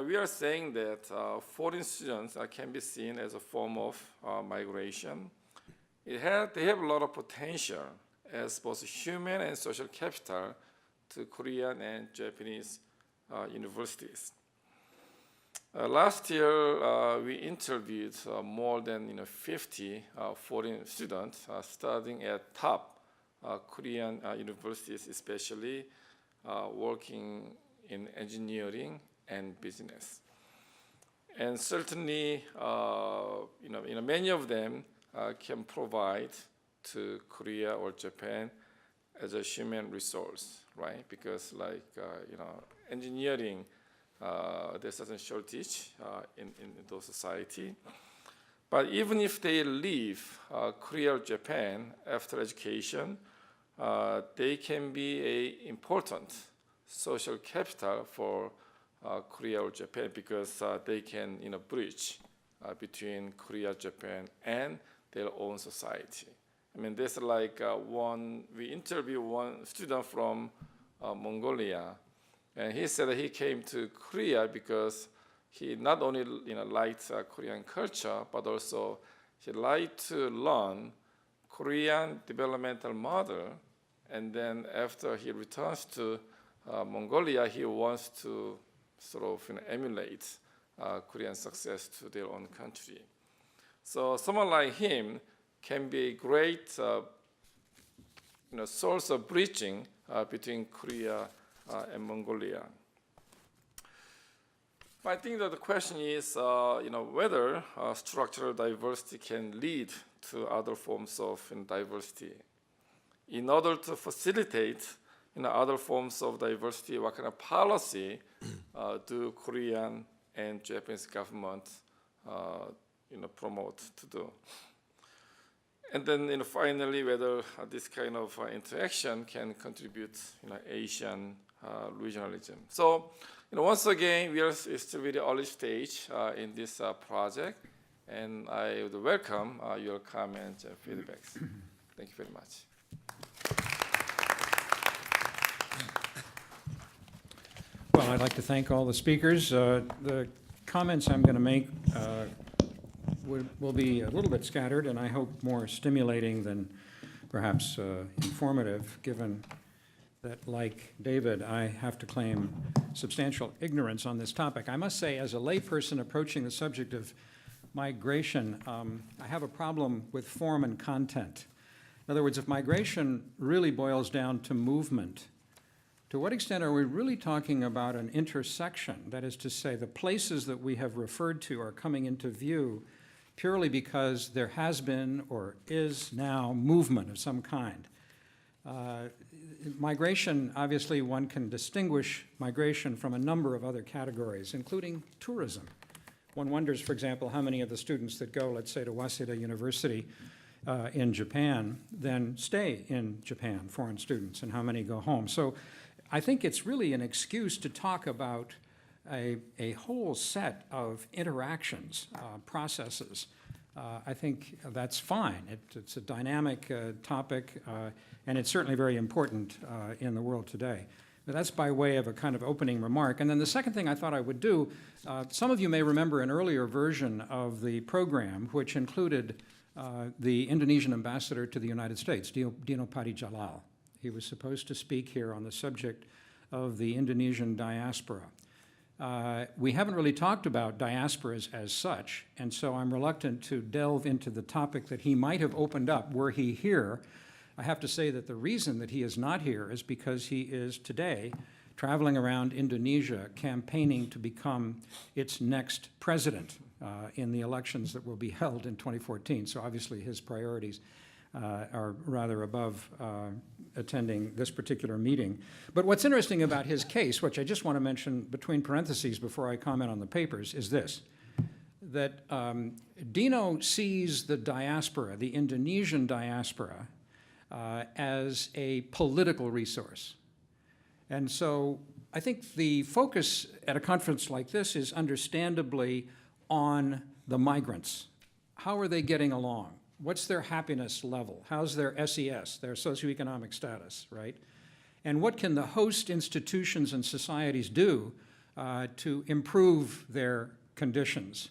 we are saying that foreign students can be seen as a form of migration. They have a lot of potential as both human and social capital to Korean and Japanese universities. Last year, we interviewed more than 50 foreign students studying at top Korean universities, especially working in engineering and business. And certainly, many of them can provide to Korea or Japan as a human resource, right? Because engineering, there's a certain shortage in those society. But even if they leave Korea or Japan after education, they can be an important social capital for Korea or Japan because they can bridge between Korea, Japan, and their own society. I mean, there's we interviewed one student from Mongolia, and he said that he came to Korea because he not only liked Korean culture, but also he liked to learn Korean developmental model. And then after he returns to Mongolia, he wants to sort of emulate Korean success to their own country. So someone like him can be a great source of bridging between Korea and Mongolia. But I think that the question is, whether structural diversity can lead to other forms of diversity. In order to facilitate other forms of diversity, what kind of policy do Korean and Japanese government promote to do? And then finally, whether this kind of interaction can contribute Asian regionalism. So once again, we are still very early stage in this project, and I would welcome your comments and feedbacks. Thank you very much. Well, I'd like to thank all the speakers. The comments I'm going to make will be a little bit scattered, and I hope more stimulating than perhaps informative, given that, like David, I have to claim substantial ignorance on this topic. I must say, as a layperson approaching the subject of migration, I have a problem with form and content. In other words, if migration really boils down to movement, to what extent are we really talking about an intersection? That is to say, the places that we have referred to are coming into view purely because there has been or is now movement of some kind. Migration, obviously, one can distinguish migration from a number of other categories, including tourism. One wonders, for example, how many of the students that go, let's say, to Waseda University in Japan then stay in Japan, foreign students, and how many go home. So I think it's really an excuse to talk about a whole set of interactions, processes. I think that's fine. It's a dynamic topic, and it's certainly very important in the world today. But that's by way of a kind of opening remark. And then the second thing I thought I would do, some of you may remember an earlier version of the program, which included the Indonesian ambassador to the United States, Dino Patijalal. He was supposed to speak here on the subject of the Indonesian diaspora. We haven't really talked about diasporas as such, and so I'm reluctant to delve into the topic that he might have opened up were he here. I have to say that the reason that he is not here is because he is today traveling around Indonesia campaigning to become its next president in the elections that will be held in 2014. So obviously his priorities are rather above attending this particular meeting. But what's interesting about his case, which I just want to mention between parentheses before I comment on the papers, is this, that Dino sees the diaspora, the Indonesian diaspora, as a political resource. And so I think the focus at a conference like this is understandably on the migrants. How are they getting along? What's their happiness level? How's their SES, their socioeconomic status, right? And what can the host institutions and societies do to improve their conditions?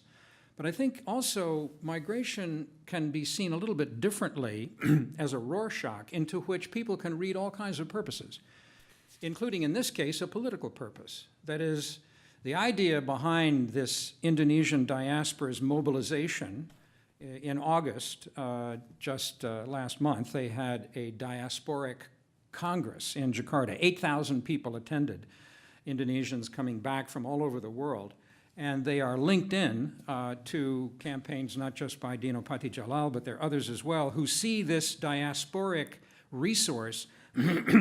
But I think also migration can be seen a little bit differently as a Rorschach into which people can read all kinds of purposes, including in this case a political purpose. That is, the idea behind this Indonesian diaspora's mobilization. In August, just last month, they had a diasporic congress in Jakarta. 8,000 people attended, Indonesians coming back from all over the world. And they are linked in to campaigns not just by Dino Patijalal, but there are others as well, who see this diasporic resource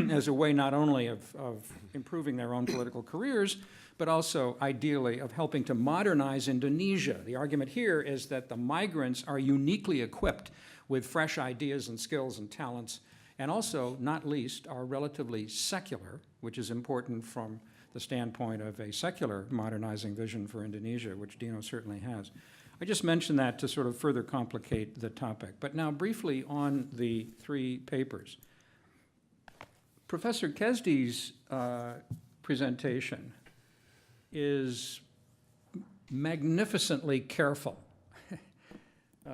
as a way not only of improving their own political careers, but also ideally of helping to modernize Indonesia. The argument here is that the migrants are uniquely equipped with fresh ideas and skills and talents, and also, not least, are relatively secular, which is important from the standpoint of a secular modernizing vision for Indonesia, which Dino certainly has. I just mentioned that to sort of further complicate the topic. But now briefly on the three papers. Professor Kesdi's presentation is magnificently careful,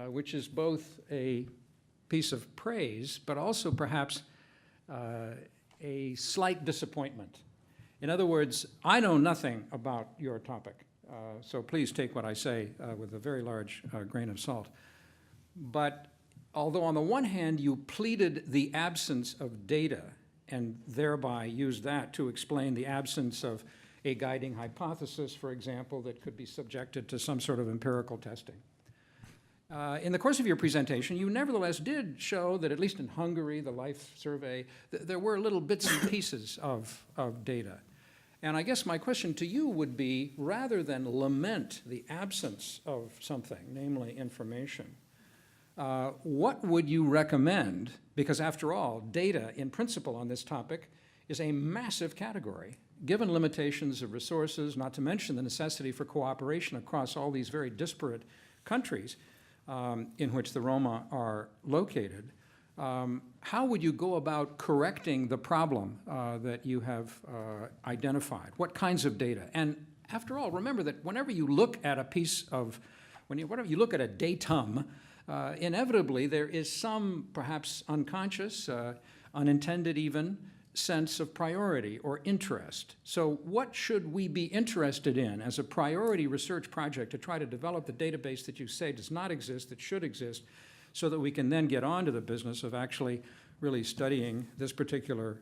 which is both a piece of praise, but also perhaps a slight disappointment. In other words, I know nothing about your topic, so please take what I say with a very large grain of salt. But although on the one hand you pleaded the absence of data and thereby used that to explain the absence of a guiding hypothesis, for example, that could be subjected to some sort of empirical testing. In the course of your presentation, you nevertheless did show that, at least in Hungary, the life survey, there were little bits and pieces of data. And I guess my question to you would be, rather than lament the absence of something, namely information, what would you recommend? Because after all, data in principle on this topic is a massive category, given limitations of resources, not to mention the necessity for cooperation across all these very disparate countries in which the Roma are located. How would you go about correcting the problem that you have identified? What kinds of data? And after all, remember that whenever you look at a piece of, whenever you look at a datum, inevitably there is some perhaps unconscious, unintended even, sense of priority or interest. So what should we be interested in as a priority research project to try to develop the database that you say does not exist, that should exist, so that we can then get on to the business of actually really studying this particular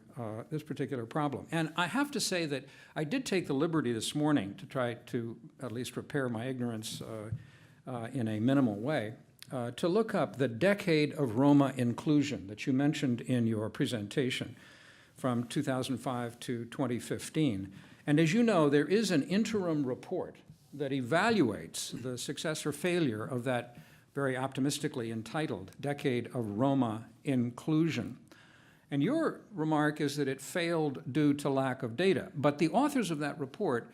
problem? And I have to say that I did take the liberty this morning to try to at least repair my ignorance in a minimal way, to look up the decade of Roma inclusion that you mentioned in your presentation from 2005 to 2015. And as you know, there is an interim report that evaluates the success or failure of that very optimistically entitled Decade of Roma Inclusion. And your remark is that it failed due to lack of data. But the authors of that report,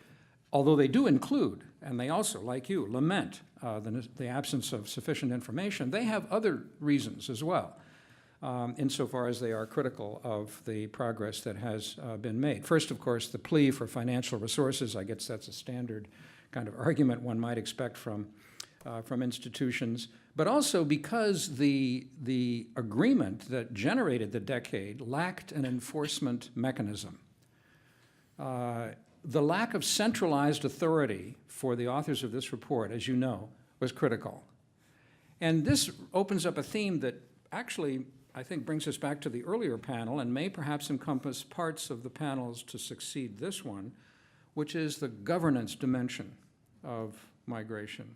although they do include, and they also, like you, lament the absence of sufficient information, they have other reasons as well, insofar as they are critical of the progress that has been made. First, of course, the plea for financial resources. I guess that's a standard kind of argument one might expect from institutions, but also because the agreement that generated the decade lacked an enforcement mechanism. The lack of centralized authority for the authors of this report, as you know, was critical. And this opens up a theme that actually, I think, brings us back to the earlier panel and may perhaps encompass parts of the panels to succeed this one, which is the governance dimension of migration,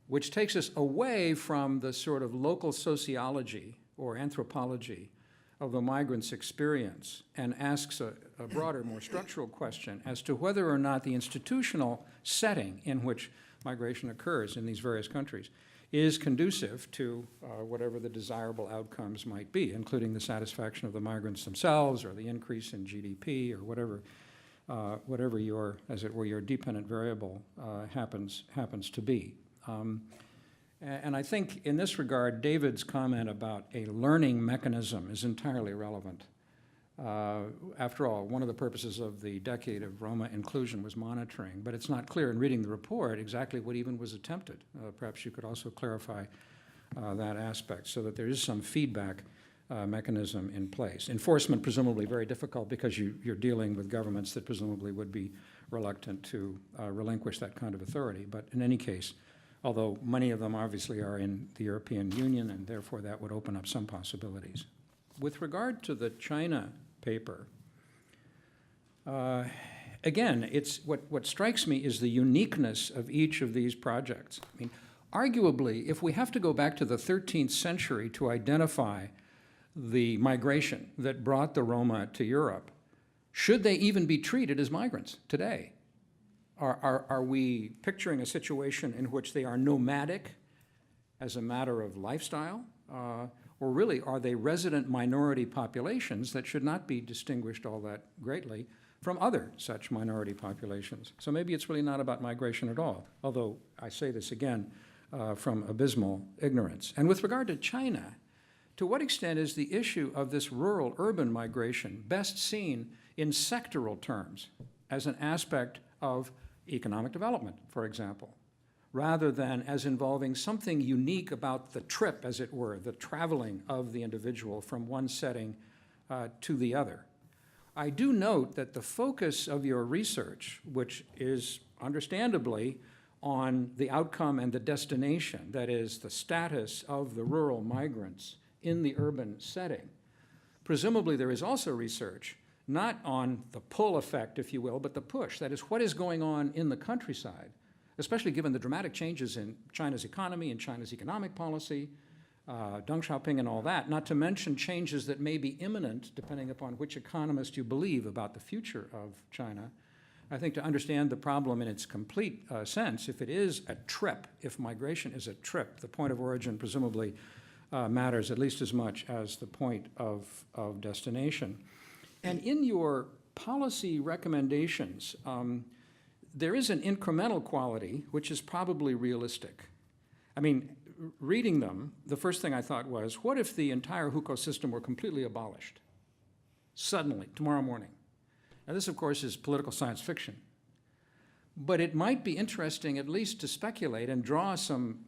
which takes us away from the sort of local sociology or anthropology of the migrant's experience and asks a broader, more structural question as to whether or not the institutional setting in which migration occurs in these various countries is conducive to whatever the desirable outcomes might be, including the satisfaction of the migrants themselves or the increase in GDP or whatever your, as it were, your dependent variable happens to be. And I think in this regard, David's comment about a learning mechanism is entirely relevant. After all, one of the purposes of the Decade of Roma Inclusion was monitoring, but it's not clear in reading the report exactly what even was attempted. Perhaps you could also clarify that aspect so that there is some feedback mechanism in place. Enforcement presumably very difficult because you're dealing with governments that presumably would be reluctant to relinquish that kind of authority. But in any case, although many of them obviously are in the European Union, and therefore that would open up some possibilities. With regard to the China paper, again, it's what strikes me is the uniqueness of each of these projects. I mean, arguably, if we have to go back to the 13th century to identify the migration that brought the Roma to Europe, should they even be treated as migrants today? Are we picturing a situation in which they are nomadic as a matter of lifestyle? Or really, are they resident minority populations that should not be distinguished all that greatly from other such minority populations? So maybe it's really not about migration at all, although I say this again from abysmal ignorance. And with regard to China, to what extent is the issue of this rural-urban migration best seen in sectoral terms as an aspect of economic development, for example, rather than as involving something unique about the trip, as it were, the traveling of the individual from one setting to the other? I do note that the focus of your research, which is understandably on the outcome and the destination, that is, the status of the rural migrants in the urban setting, presumably there is also research not on the pull effect, if you will, but the push. That is, what is going on in the countryside especially given the dramatic changes in China's economy and China's economic policy, Deng Xiaoping and all that, not to mention changes that may be imminent, depending upon which economist you believe about the future of China. I think to understand the problem in its complete sense, if it is a trip, if migration is a trip, the point of origin presumably matters at least as much as the point of destination. And in your policy recommendations, there is an incremental quality which is probably realistic. I mean, reading them, the first thing I thought was, what if the entire hukou system were completely abolished? Suddenly, tomorrow morning. Now this, of course, is political science fiction. But it might be interesting at least to speculate and draw some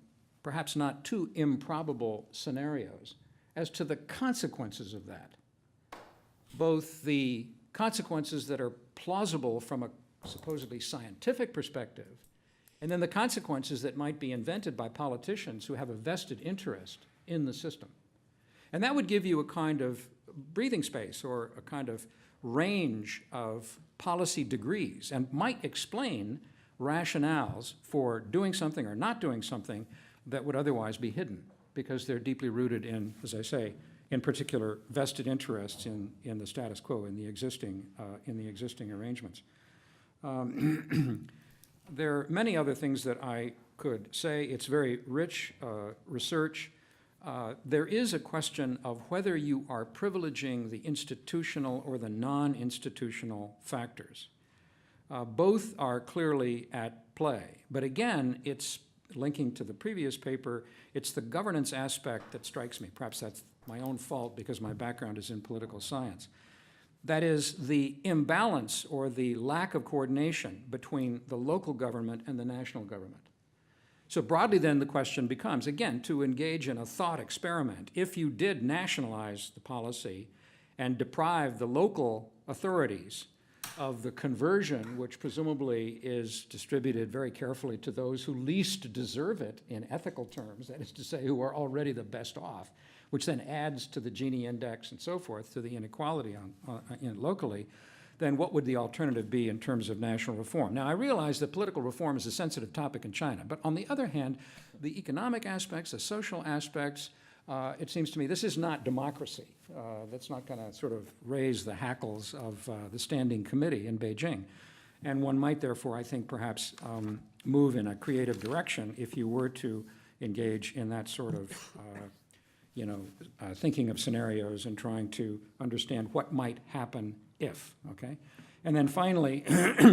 perhaps not too improbable scenarios as to the consequences of that. Both the consequences that are plausible from a supposedly scientific perspective, and then the consequences that might be invented by politicians who have a vested interest in the system. And that would give you a kind of breathing space or a kind of range of policy degrees and might explain rationales for doing something or not doing something that would otherwise be hidden because they're deeply rooted in, as I say, in particular vested interests in the status quo, in the existing arrangements. There are many other things that I could say. It's very rich research. There is a question of whether you are privileging the institutional or the non-institutional factors. Both are clearly at play. But again, it's linking to the previous paper, it's the governance aspect that strikes me. Perhaps that's my own fault because my background is in political science. That is the imbalance or the lack of coordination between the local government and the national government. So broadly then the question becomes, again, to engage in a thought experiment. If you did nationalize the policy and deprive the local authorities of the conversion, which presumably is distributed very carefully to those who least deserve it in ethical terms, that is to say, who are already the best off, which then adds to the Gini index and so forth, to the inequality locally, then what would the alternative be in terms of national reform? Now, I realize that political reform is a sensitive topic in China, but on the other hand, the economic aspects, the social aspects, it seems to me this is not democracy. That's not going to sort of raise the hackles of the standing committee in Beijing. And one might therefore, I think, perhaps move in a creative direction if you were to engage in that sort of thinking of scenarios and trying to understand what might happen if, okay? And then finally,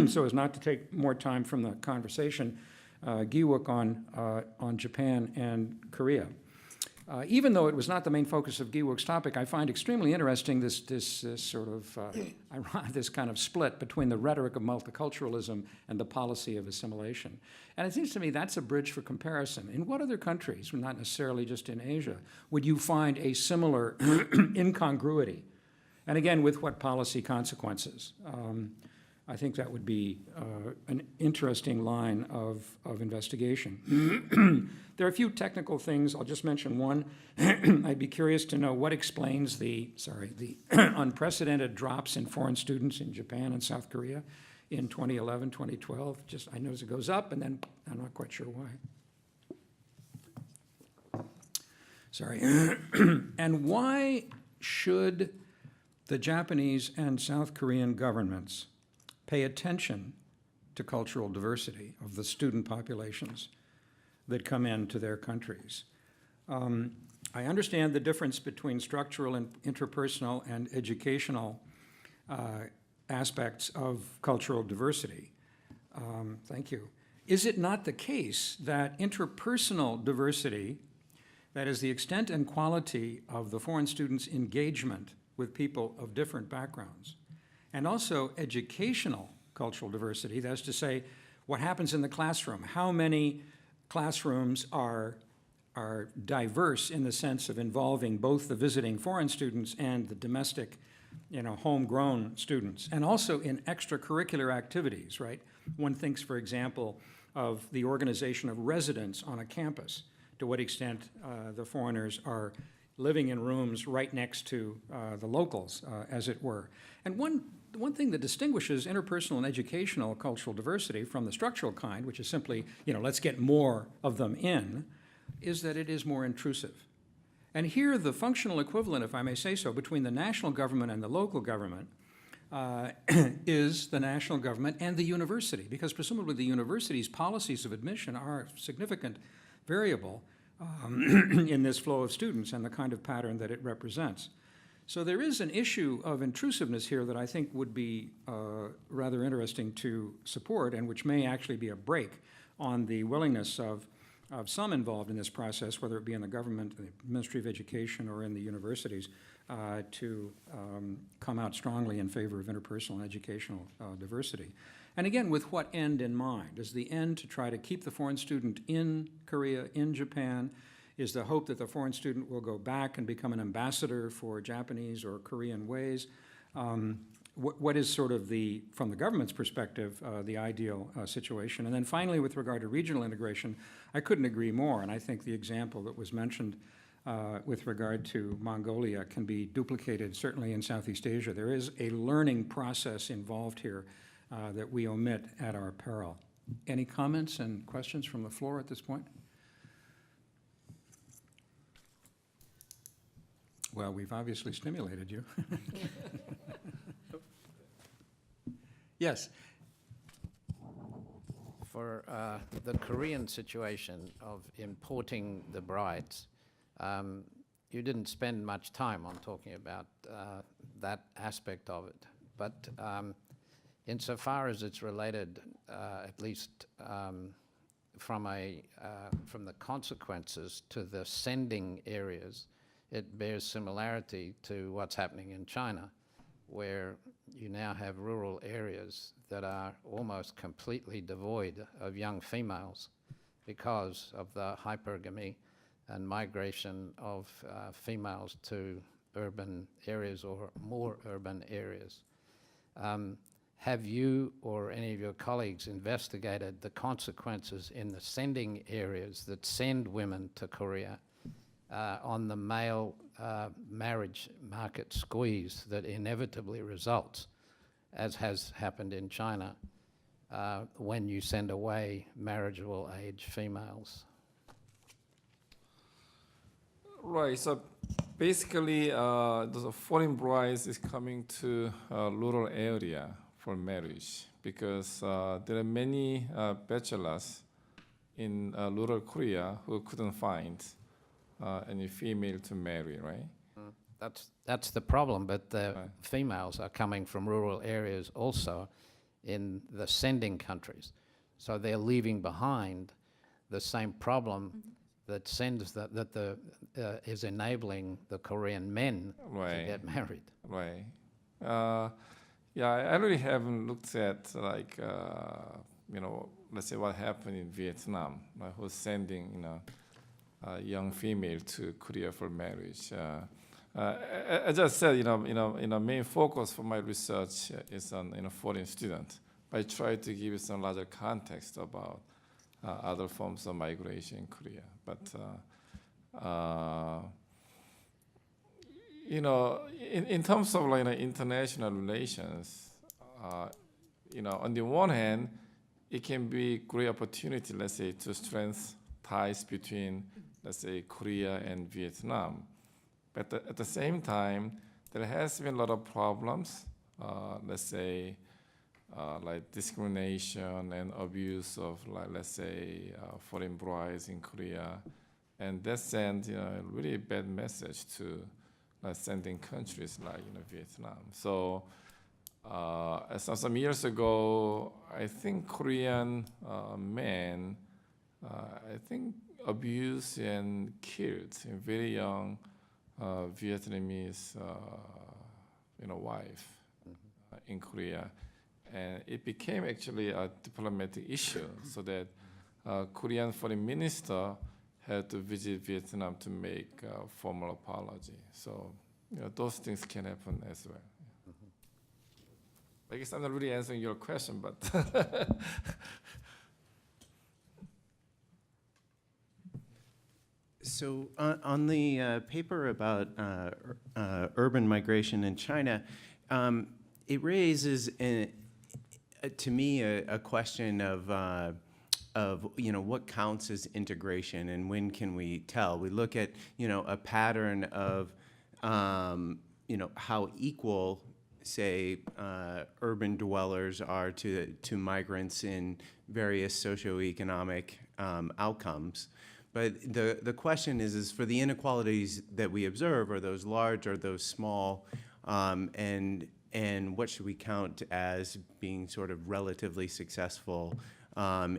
so as not to take more time from the conversation, Gi-wook on Japan and Korea. Even though it was not the main focus of Gi-wook's topic, I find extremely interesting this sort of, this kind of split between the rhetoric of multiculturalism and the policy of assimilation. And it seems to me that's a bridge for comparison. In what other countries, not necessarily just in Asia, would you find a similar incongruity? And again, with what policy consequences? I think that would be an interesting line of investigation. There are a few technical things. I'll just mention one. I'd be curious to know what explains the unprecedented drops in foreign students in Japan and South Korea in 2011, 2012. Just, I notice it goes up, and then I'm not quite sure why. Sorry. And why should the Japanese and South Korean governments pay attention to cultural diversity of the student populations that come into their countries? I understand the difference between structural and interpersonal and educational aspects of cultural diversity. Thank you. Is it not the case that interpersonal diversity, that is the extent and quality of the foreign students' engagement with people of different backgrounds, and also educational cultural diversity, that is to say, what happens in the classroom, how many classrooms are diverse in the sense of involving both the visiting foreign students and the domestic, homegrown students, and also in extracurricular activities, right? One thinks, for example, of the organization of residence on a campus, to what extent the foreigners are living in rooms right next to the locals, as it were. And one the one thing that distinguishes interpersonal and educational cultural diversity from the structural kind, which is simply, let's get more of them in, is that it is more intrusive. And here the functional equivalent, if I may say so, between the national government and the local government is the national government and the university, because presumably the university's policies of admission are a significant variable in this flow of students and the kind of pattern that it represents. So there is an issue of intrusiveness here that I think would be rather interesting to support, and which may actually be a brake on the willingness of some involved in this process, whether it be in the government, the Ministry of Education, or in the universities, to come out strongly in favor of interpersonal and educational diversity. And again, with what end in mind? Is the end to try to keep the foreign student in Korea, in Japan? Is the hope that the foreign student will go back and become an ambassador for Japanese or Korean ways? What is sort of from the government's perspective, the ideal situation? And then finally, with regard to regional integration, I couldn't agree more, and I think the example that was mentioned with regard to Mongolia can be duplicated certainly in Southeast Asia. There is a learning process involved here that we omit at our peril. Any comments and questions from the floor at this point? Well, we've obviously stimulated you. Yes. For the Korean situation of importing the brides, you didn't spend much time on talking about that aspect of it. But insofar as it's related, at least from the consequences to the sending areas, it bears similarity to what's happening in China, where you now have rural areas that are almost completely devoid of young females because of the hypergamy and migration of females to urban areas or more urban areas. Have you or any of your colleagues investigated the consequences in the sending areas that send women to Korea on the male marriage market squeeze that inevitably results, as has happened in China, when you send away marriageable age females? Right. So basically, the foreign brides is coming to a rural area for marriage because there are many bachelors in rural Korea who couldn't find any female to marry, right? That's the problem, but the females are coming from rural areas also in the sending countries. So they're leaving behind the same problem that is enabling the Korean men to get married. Right. Yeah, I really haven't looked at let's say what happened in Vietnam, who's sending, young female to Korea for marriage. As I said, main focus for my research is on foreign students. I try to give you some larger context about other forms of migration in Korea. But in terms of international relations, on the one hand, it can be a great opportunity, let's say, to strengthen ties between, let's say, Korea and Vietnam. But at the same time, there has been a lot of problems, let's say, like discrimination and abuse of, let's say, foreign brides in Korea. And that sends, a really bad message to sending countries like Vietnam. So some years ago, I think Korean men, abused and killed a very young Vietnamese, wife in Korea. And it became actually a diplomatic issue, so that Korean foreign minister had to visit Vietnam to make a formal apology. So those things can happen as well. I guess I'm not really answering your question, but So on the paper about urban migration in China, it raises, to me, a question of what counts as integration and when can we tell? We look at a pattern of how equal, say, urban dwellers are to migrants in various socioeconomic outcomes. But the question is for the inequalities that we observe, are those large, are those small, and what should we count as being sort of relatively successful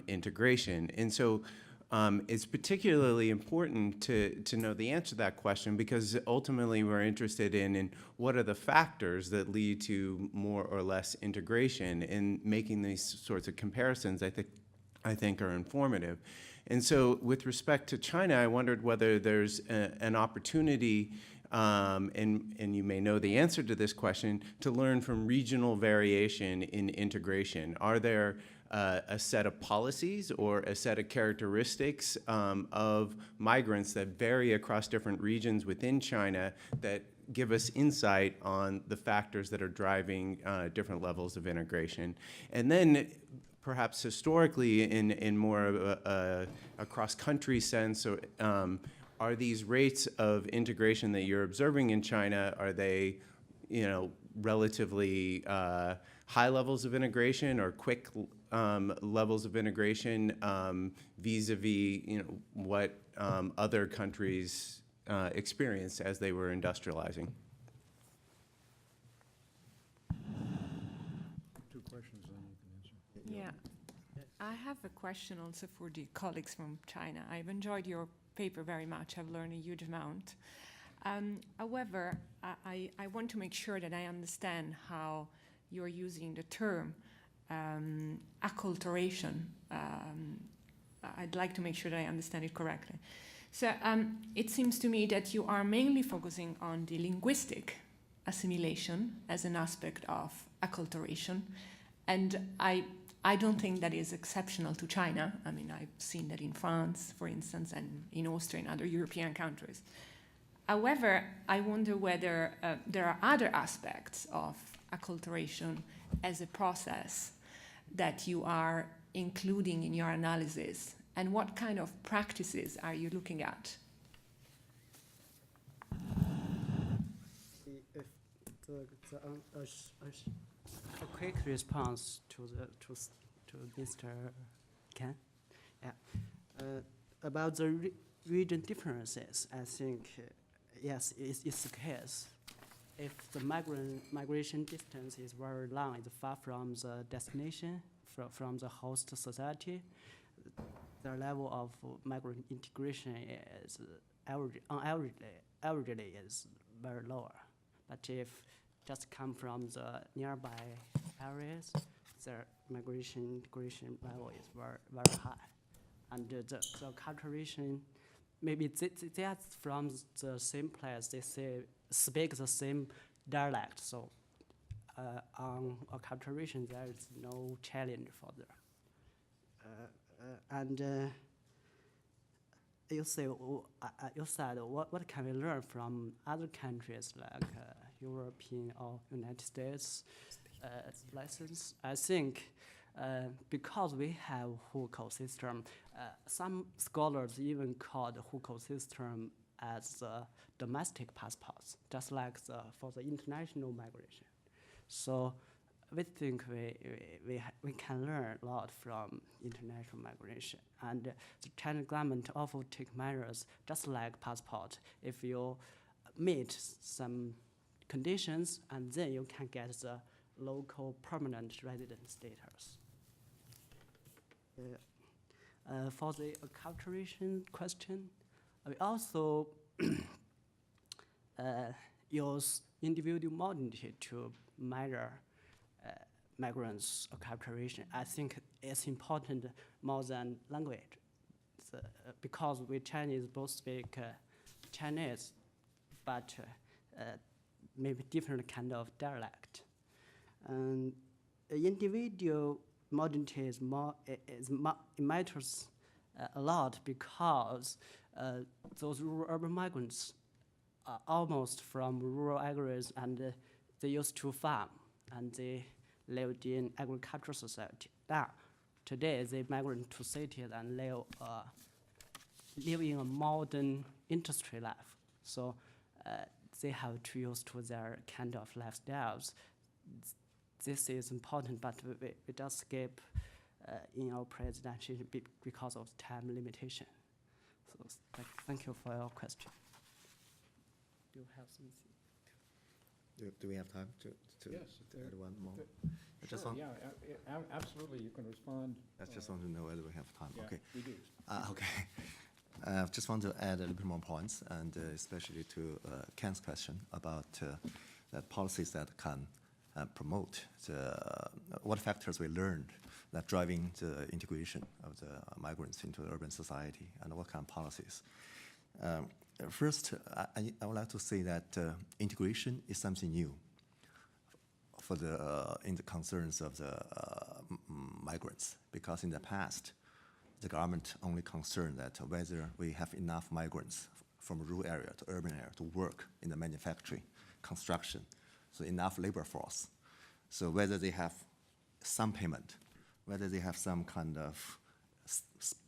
integration? And so it's particularly important to know the answer to that question, because ultimately we're interested in what are the factors that lead to more or less integration, and making these sorts of comparisons I think are informative. And so with respect to China, I wondered whether there's an opportunity, and you may know the answer to this question, to learn from regional variation in integration. Are there a set of policies or a set of characteristics of migrants that vary across different regions within China that give us insight on the factors that are driving different levels of integration? And then perhaps historically, in more of a cross-country sense, or, are these rates of integration that you're observing in China, are they, relatively high levels of integration or quick levels of integration vis-a-vis, what other countries experienced as they were industrializing? Two questions, then you can answer. Yeah. I have a question also for the colleagues from China. I've enjoyed your paper very much. I've learned a huge amount. However, I want to make sure that I understand how you're using the term acculturation. I'd like to make sure that I understand it correctly. So it seems to me that you are mainly focusing on the linguistic assimilation as an aspect of acculturation, and I don't think that is exceptional to China. I mean, I've seen that in France, for instance, and in Austria and other European countries. However, I wonder whether there are other aspects of acculturation as a process that you are including in your analysis, and what kind of practices are you looking at? A quick response to Mr. Ken. Yeah. About the region differences, I think yes, it's the case. If the migration distance is very long, it's far from the destination, from the host society, the level of migrant integration is averagely is very lower. But if just come from the nearby areas, the migration integration level is very, very high. And the acculturation, maybe they are from the same place, they speak the same dialect, so on acculturation there is no challenge for them. You said what can we learn from other countries like European or United States lessons? I think because we have hukou system, some scholars even call the hukou system as domestic passports, just like for the international migration. So we think we can learn a lot from international migration. And the Chinese government also take measures just like passport. If you meet some conditions, and then you can get the local permanent resident status. For the acculturation question, we also use individual modernity to measure migrants' acculturation. I think it's important more than language, because we Chinese both speak Chinese, but maybe different kind of dialect. And individual modernity is it matters a lot because those rural urban migrants are almost from rural areas, and they used to farm. and they lived in agricultural society. Now, today they migrate to cities and live in a modern industry life. So they have to use to their kind of lifestyles. This is important, but we just skip in our presentation because of time limitation. So thank you for your question. Do you have something? Do we have time to Yes, add one more? I just Sure, want, yeah, absolutely, you can respond. I just want to know whether we have time. Yeah, Okay. we do. Okay. Just want to add a little bit more points, and especially to Ken's question about the policies that can promote what factors we learned that driving the integration of the migrants into the urban society, and what kind of policies. First, I would like to say that integration is something new for in the concerns of the migrants, because in the past, the government only concerned that whether we have enough migrants from rural area to urban area to work in the manufacturing, construction, so enough labor force. So whether they have some payment, whether they have some kind of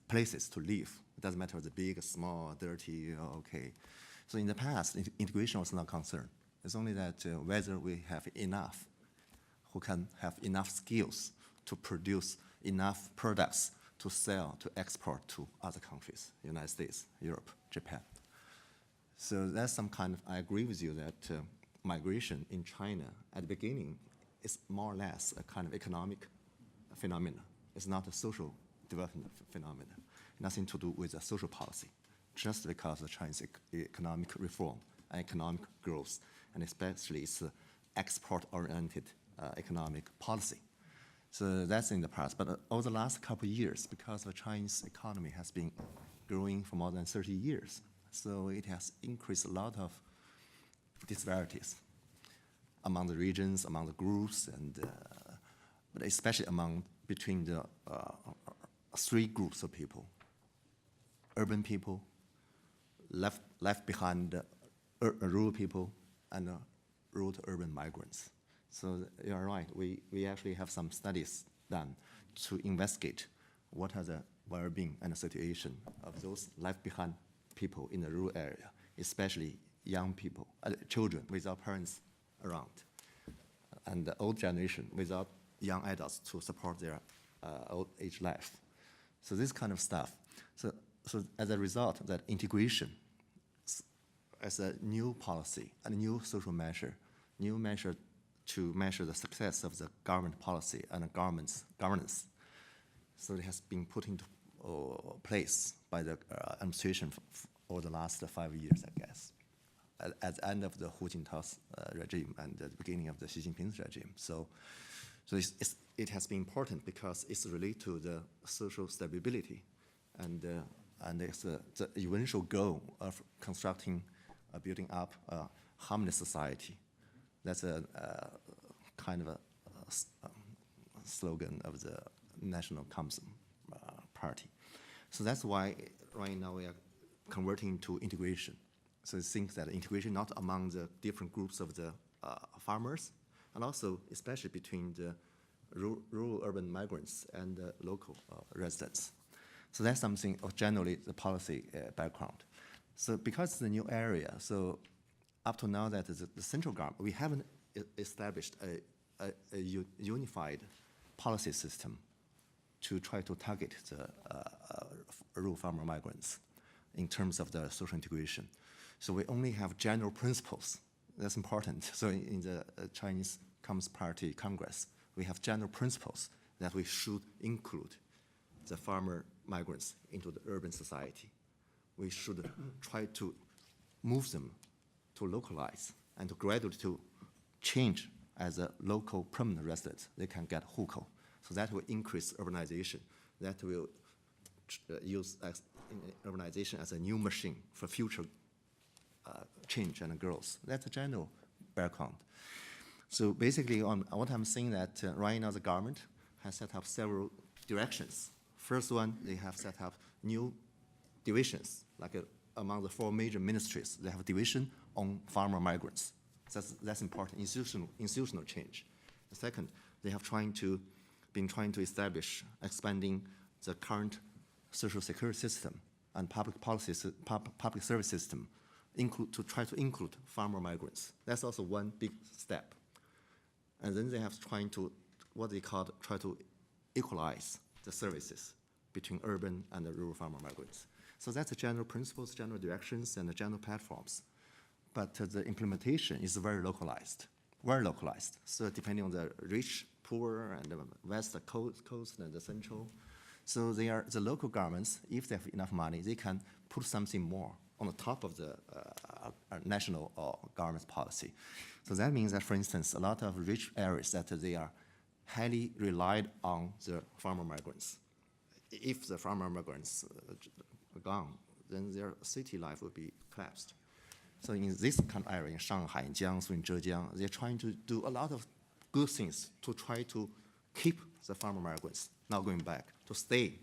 places to live, it doesn't matter whether big, small, dirty, okay. So in the past, integration was not concerned. It's only that whether we have enough, who can have enough skills to produce enough products to sell, to export to other countries, United States, Europe, Japan. So that's some kind of, I agree with you that migration in China at the beginning is more or less a kind of economic phenomenon. It's not a social development phenomenon, nothing to do with the social policy, just because of Chinese economic reform and economic growth, and especially its export-oriented economic policy. So that's in the past. But over the last couple of years, because the Chinese economy has been growing for more than 30 years, so it has increased a lot of disparities among the regions, among the groups, and but especially between the three groups of people: urban people, left behind rural people, and rural to urban migrants. So you're right. We actually have some studies done to investigate what are the well-being and the situation of those left behind people in the rural area, especially young people, children without parents around, and the old generation without young adults to support their old age life. So this kind of stuff. So as a result, that integration as a new policy, a new social measure, new measure to measure the success of the government policy and the government's governance. So it has been put into place by the administration over the last 5 years, I guess, at the end of the Hu Jintao's regime and the beginning of the Xi Jinping's regime. So it has been important because it's related to the social stability, and it's the eventual goal of constructing, building up a harmonious society. That's a kind of a slogan of the National Communism Party. So that's why right now we are converting to integration. So I think that integration not among the different groups of the farmers, and also especially between the rural urban migrants and the local residents. So that's something of generally the policy background. So because it's a new area, so up to now that the central government, we haven't established a unified policy system to try to target the rural farmer migrants in terms of the social integration. So we only have general principles. That's important. So in the Chinese Communist Party Congress, we have general principles that we should include the farmer migrants into the urban society. We should try to move them to localize and to gradually to change as a local permanent resident. They can get hukou. So that will increase urbanization. That will use urbanization as a new machine for future change and growth. That's a general background. So basically, on what I'm saying that right now the government has set up several directions. First one, they have set up new divisions, like among the 4 major ministries, they have a division on farmer migrants. That's important, institutional change. Second, they have been trying to establish, expanding the current social security system and public policy, public service system, to try to include farmer migrants. That's also one big step. And then they have trying to, what they call, try to equalize the services between urban and the rural farmer migrants. So that's the general principles, general directions, and the general platforms. But the implementation is very localized. So depending on the rich, poor, and the west coast and the central. So they are the local governments, if they have enough money, they can put something more on the top of the national government's policy. So that means that, for instance, a lot of rich areas that they are highly relied on the farmer migrants. If the farmer migrants are gone, then their city life will be collapsed. So in this kind of area, in Shanghai, in Jiangsu, in Zhejiang, they're trying to do a lot of good things to try to keep the farmer migrants not going back, to stay.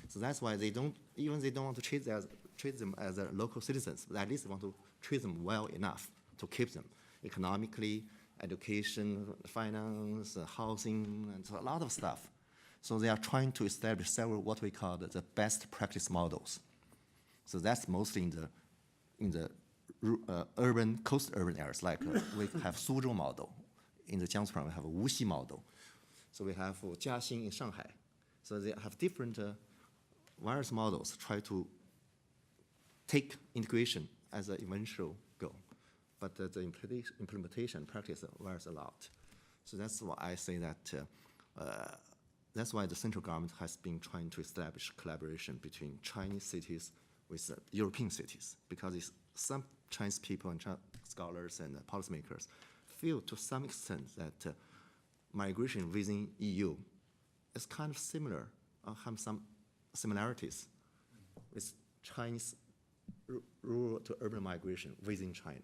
So that's why they don't want to treat them as local citizens, but at least they want to treat them well enough to keep them economically, education, finance, housing, and a lot of stuff. So they are trying to establish several what we call the best practice models. So that's mostly in the urban, coast-urban areas, like we have Suzhou model. In the Jiangsu province, we have a Wuxi model. So we have Jiaxing in Shanghai. So they have different various models try to take integration as an eventual goal. But the implementation practice varies a lot. So that's why I say that that's why the central government has been trying to establish collaboration between Chinese cities with European cities, because some Chinese people and scholars and policymakers feel to some extent that migration within EU is kind of similar, have some similarities with Chinese rural to urban migration within China.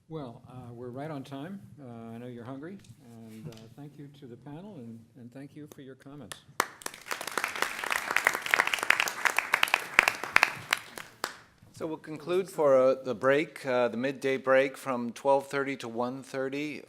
Well, we're right on time. I know you're hungry, and thank you to the panel, and thank you for your comments. So we'll conclude for the break, the midday break from 12:30 to 1:30.